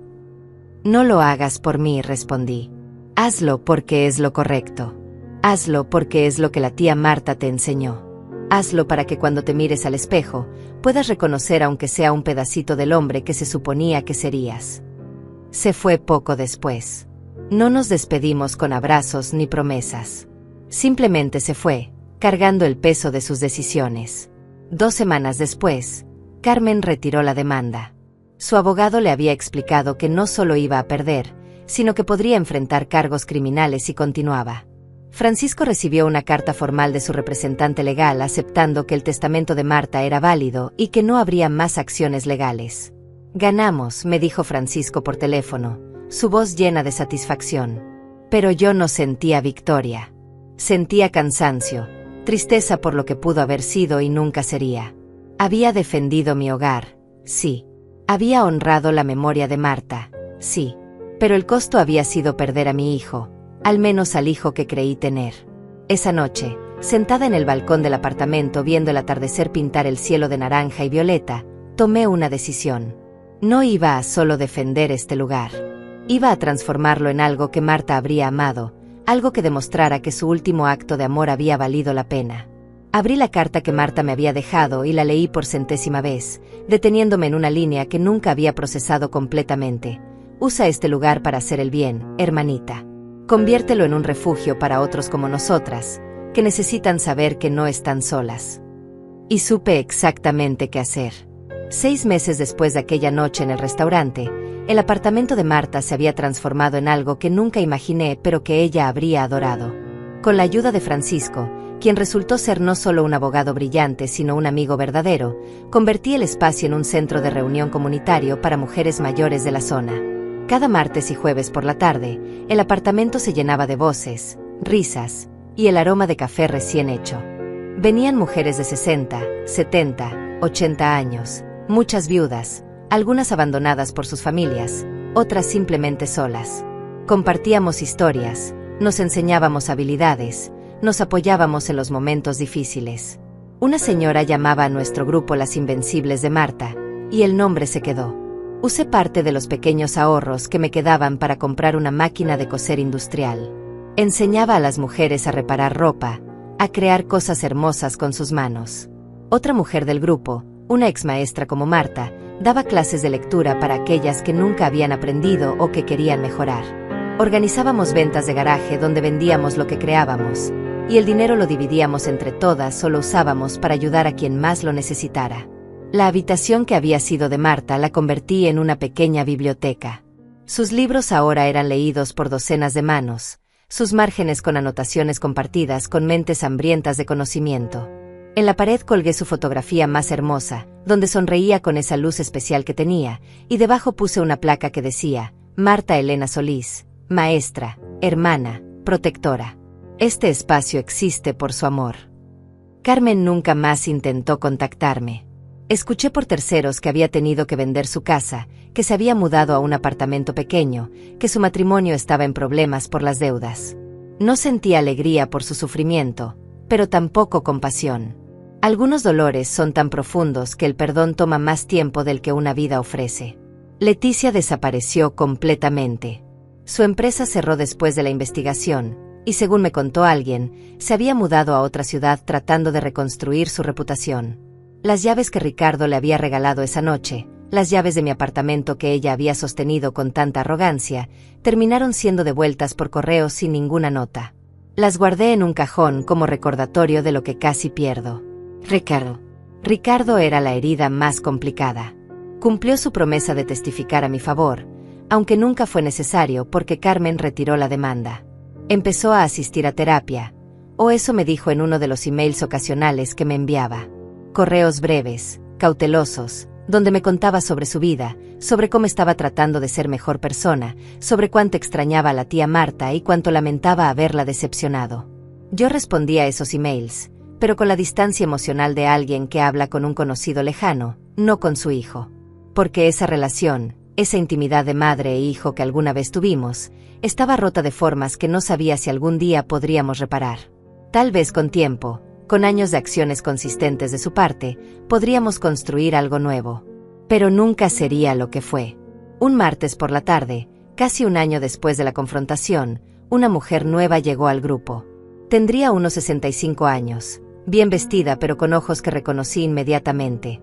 No lo hagas por mí, respondí. Hazlo porque es lo correcto. Hazlo porque es lo que la tía Marta te enseñó. Hazlo para que cuando te mires al espejo, puedas reconocer aunque sea un pedacito del hombre que se suponía que serías. Se fue poco después. No nos despedimos con abrazos ni promesas. Simplemente se fue, cargando el peso de sus decisiones. 2 semanas después, Carmen retiró la demanda. Su abogado le había explicado que no solo iba a perder, sino que podría enfrentar cargos criminales si continuaba. Francisco recibió una carta formal de su representante legal aceptando que el testamento de Marta era válido y que no habría más acciones legales. Ganamos, me dijo Francisco por teléfono, su voz llena de satisfacción. Pero yo no sentía victoria. Sentía cansancio, tristeza por lo que pudo haber sido y nunca sería. Había defendido mi hogar, sí. Había honrado la memoria de Marta, sí. Pero el costo había sido perder a mi hijo. Al menos al hijo que creí tener. Esa noche, sentada en el balcón del apartamento viendo el atardecer pintar el cielo de naranja y violeta, tomé una decisión. No iba a solo defender este lugar. Iba a transformarlo en algo que Marta habría amado, algo que demostrara que su último acto de amor había valido la pena. Abrí la carta que Marta me había dejado y la leí por 100ª vez, deteniéndome en una línea que nunca había procesado completamente. Usa este lugar para hacer el bien, hermanita. Conviértelo en un refugio para otros como nosotras, que necesitan saber que no están solas. Y supe exactamente qué hacer. 6 meses después de aquella noche en el restaurante, el apartamento de Marta se había transformado en algo que nunca imaginé pero que ella habría adorado. Con la ayuda de Francisco, quien resultó ser no solo un abogado brillante sino un amigo verdadero, convertí el espacio en un centro de reunión comunitario para mujeres mayores de la zona. Cada martes y jueves por la tarde, el apartamento se llenaba de voces, risas y el aroma de café recién hecho. Venían mujeres de 60, 70, 80 años, muchas viudas, algunas abandonadas por sus familias, otras simplemente solas. Compartíamos historias, nos enseñábamos habilidades, nos apoyábamos en los momentos difíciles. Una señora llamaba a nuestro grupo Las Invencibles de Marta, y el nombre se quedó. Usé parte de los pequeños ahorros que me quedaban para comprar una máquina de coser industrial. Enseñaba a las mujeres a reparar ropa, a crear cosas hermosas con sus manos. Otra mujer del grupo, una ex maestra como Marta, daba clases de lectura para aquellas que nunca habían aprendido o que querían mejorar. Organizábamos ventas de garaje donde vendíamos lo que creábamos, y el dinero lo dividíamos entre todas o lo usábamos para ayudar a quien más lo necesitara. La habitación que había sido de Marta la convertí en una pequeña biblioteca. Sus libros ahora eran leídos por docenas de manos, sus márgenes con anotaciones compartidas con mentes hambrientas de conocimiento. En la pared colgué su fotografía más hermosa, donde sonreía con esa luz especial que tenía, y debajo puse una placa que decía, Marta Elena Solís, maestra, hermana, protectora. Este espacio existe por su amor. Carmen nunca más intentó contactarme. Escuché por terceros que había tenido que vender su casa, que se había mudado a un apartamento pequeño, que su matrimonio estaba en problemas por las deudas. No sentí alegría por su sufrimiento, pero tampoco compasión. Algunos dolores son tan profundos que el perdón toma más tiempo del que una vida ofrece. Leticia desapareció completamente. Su empresa cerró después de la investigación, y según me contó alguien, se había mudado a otra ciudad tratando de reconstruir su reputación. Las llaves que Ricardo le había regalado esa noche, las llaves de mi apartamento que ella había sostenido con tanta arrogancia, terminaron siendo devueltas por correo sin ninguna nota. Las guardé en un cajón como recordatorio de lo que casi pierdo. Ricardo era la herida más complicada. Cumplió su promesa de testificar a mi favor, aunque nunca fue necesario porque Carmen retiró la demanda. Empezó a asistir a terapia, o eso me dijo en uno de los emails ocasionales que me enviaba. Correos breves, cautelosos, donde me contaba sobre su vida, sobre cómo estaba tratando de ser mejor persona, sobre cuánto extrañaba a la tía Marta y cuánto lamentaba haberla decepcionado. Yo respondía a esos emails, pero con la distancia emocional de alguien que habla con un conocido lejano, no con su hijo. Porque esa relación, esa intimidad de madre e hijo que alguna vez tuvimos, estaba rota de formas que no sabía si algún día podríamos reparar. Tal vez con tiempo, con años de acciones consistentes de su parte, podríamos construir algo nuevo. Pero nunca sería lo que fue. Un martes por la tarde, casi un año después de la confrontación, una mujer nueva llegó al grupo. Tendría unos 65 años, bien vestida pero con ojos que reconocí inmediatamente.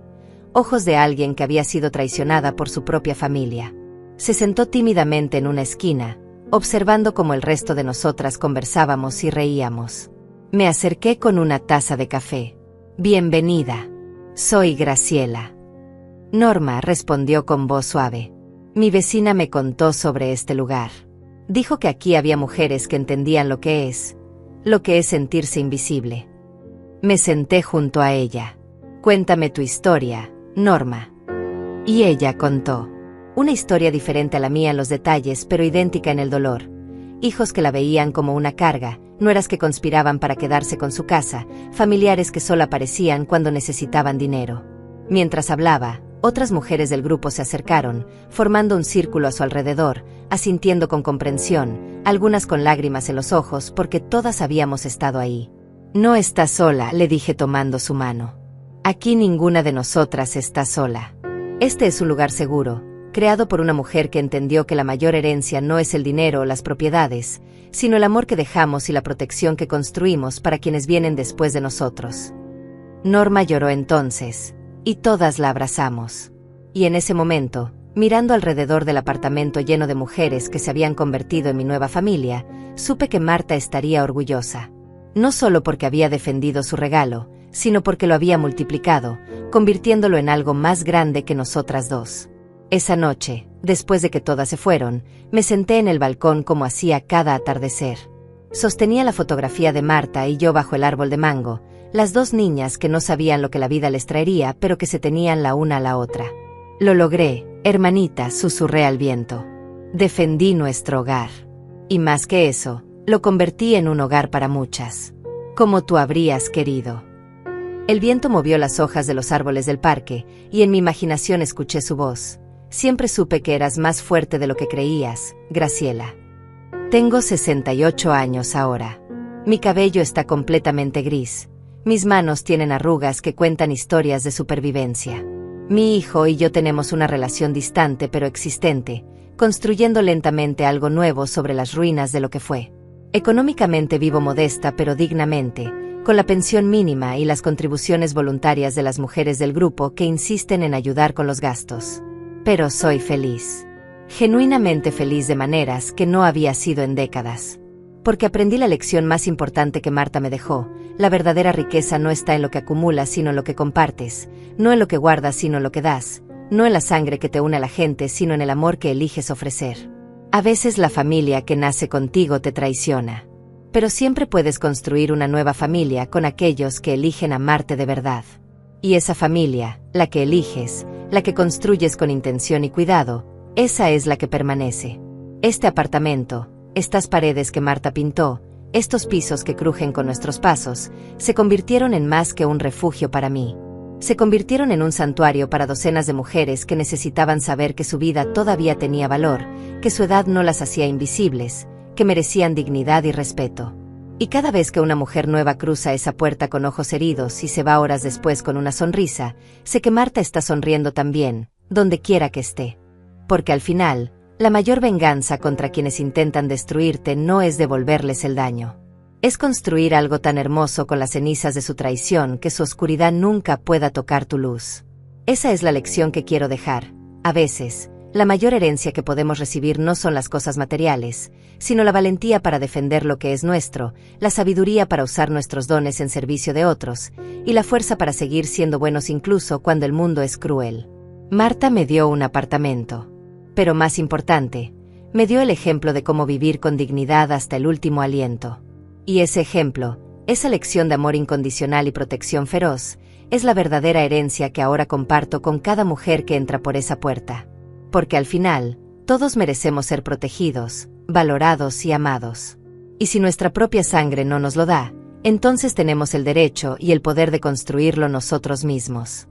Ojos de alguien que había sido traicionada por su propia familia. Se sentó tímidamente en una esquina, observando cómo el resto de nosotras conversábamos y reíamos. Me acerqué con una taza de café. Bienvenida. Soy Graciela. Norma, respondió con voz suave. Mi vecina me contó sobre este lugar. Dijo que aquí había mujeres que entendían lo que es sentirse invisible. Me senté junto a ella. Cuéntame tu historia, Norma. Y ella contó. Una historia diferente a la mía en los detalles, pero idéntica en el dolor. Hijos que la veían como una carga, nueras que conspiraban para quedarse con su casa, familiares que solo aparecían cuando necesitaban dinero. Mientras hablaba, otras mujeres del grupo se acercaron, formando un círculo a su alrededor, asintiendo con comprensión, algunas con lágrimas en los ojos porque todas habíamos estado ahí. No estás sola, le dije tomando su mano. Aquí ninguna de nosotras está sola. Este es un lugar seguro, creado por una mujer que entendió que la mayor herencia no es el dinero o las propiedades, sino el amor que dejamos y la protección que construimos para quienes vienen después de nosotros. Norma lloró entonces, y todas la abrazamos. Y en ese momento, mirando alrededor del apartamento lleno de mujeres que se habían convertido en mi nueva familia, supe que Marta estaría orgullosa. No solo porque había defendido su regalo, sino porque lo había multiplicado, convirtiéndolo en algo más grande que nosotras dos. Esa noche, después de que todas se fueron, me senté en el balcón como hacía cada atardecer. Sostenía la fotografía de Marta y yo bajo el árbol de mango, las dos niñas que no sabían lo que la vida les traería pero que se tenían la una a la otra. Lo logré, hermanita, susurré al viento. Defendí nuestro hogar. Y más que eso, lo convertí en un hogar para muchas. Como tú habrías querido. El viento movió las hojas de los árboles del parque, y en mi imaginación escuché su voz. Siempre supe que eras más fuerte de lo que creías, Graciela. Tengo 68 años ahora. Mi cabello está completamente gris. Mis manos tienen arrugas que cuentan historias de supervivencia. Mi hijo y yo tenemos una relación distante pero existente, construyendo lentamente algo nuevo sobre las ruinas de lo que fue. Económicamente vivo modesta pero dignamente, con la pensión mínima y las contribuciones voluntarias de las mujeres del grupo que insisten en ayudar con los gastos. Pero soy feliz. Genuinamente feliz de maneras que no había sido en décadas. Porque aprendí la lección más importante que Marta me dejó: la verdadera riqueza no está en lo que acumulas sino en lo que compartes, no en lo que guardas sino en lo que das, no en la sangre que te une a la gente sino en el amor que eliges ofrecer. A veces la familia que nace contigo te traiciona. Pero siempre puedes construir una nueva familia con aquellos que eligen amarte de verdad. Y esa familia, la que eliges, la que construyes con intención y cuidado, esa es la que permanece. Este apartamento, estas paredes que Marta pintó, estos pisos que crujen con nuestros pasos, se convirtieron en más que un refugio para mí. Se convirtieron en un santuario para docenas de mujeres que necesitaban saber que su vida todavía tenía valor, que su edad no las hacía invisibles, que merecían dignidad y respeto. Y cada vez que una mujer nueva cruza esa puerta con ojos heridos y se va horas después con una sonrisa, sé que Marta está sonriendo también, donde quiera que esté. Porque al final, la mayor venganza contra quienes intentan destruirte no es devolverles el daño. Es construir algo tan hermoso con las cenizas de su traición que su oscuridad nunca pueda tocar tu luz. Esa es la lección que quiero dejar. A veces, la mayor herencia que podemos recibir no son las cosas materiales, sino la valentía para defender lo que es nuestro, la sabiduría para usar nuestros dones en servicio de otros, y la fuerza para seguir siendo buenos incluso cuando el mundo es cruel. Marta me dio un apartamento. Pero más importante, me dio el ejemplo de cómo vivir con dignidad hasta el último aliento. Y ese ejemplo, esa lección de amor incondicional y protección feroz, es la verdadera herencia que ahora comparto con cada mujer que entra por esa puerta. Porque al final, todos merecemos ser protegidos, valorados y amados. Y si nuestra propia sangre no nos lo da, entonces tenemos el derecho y el poder de construirlo nosotros mismos.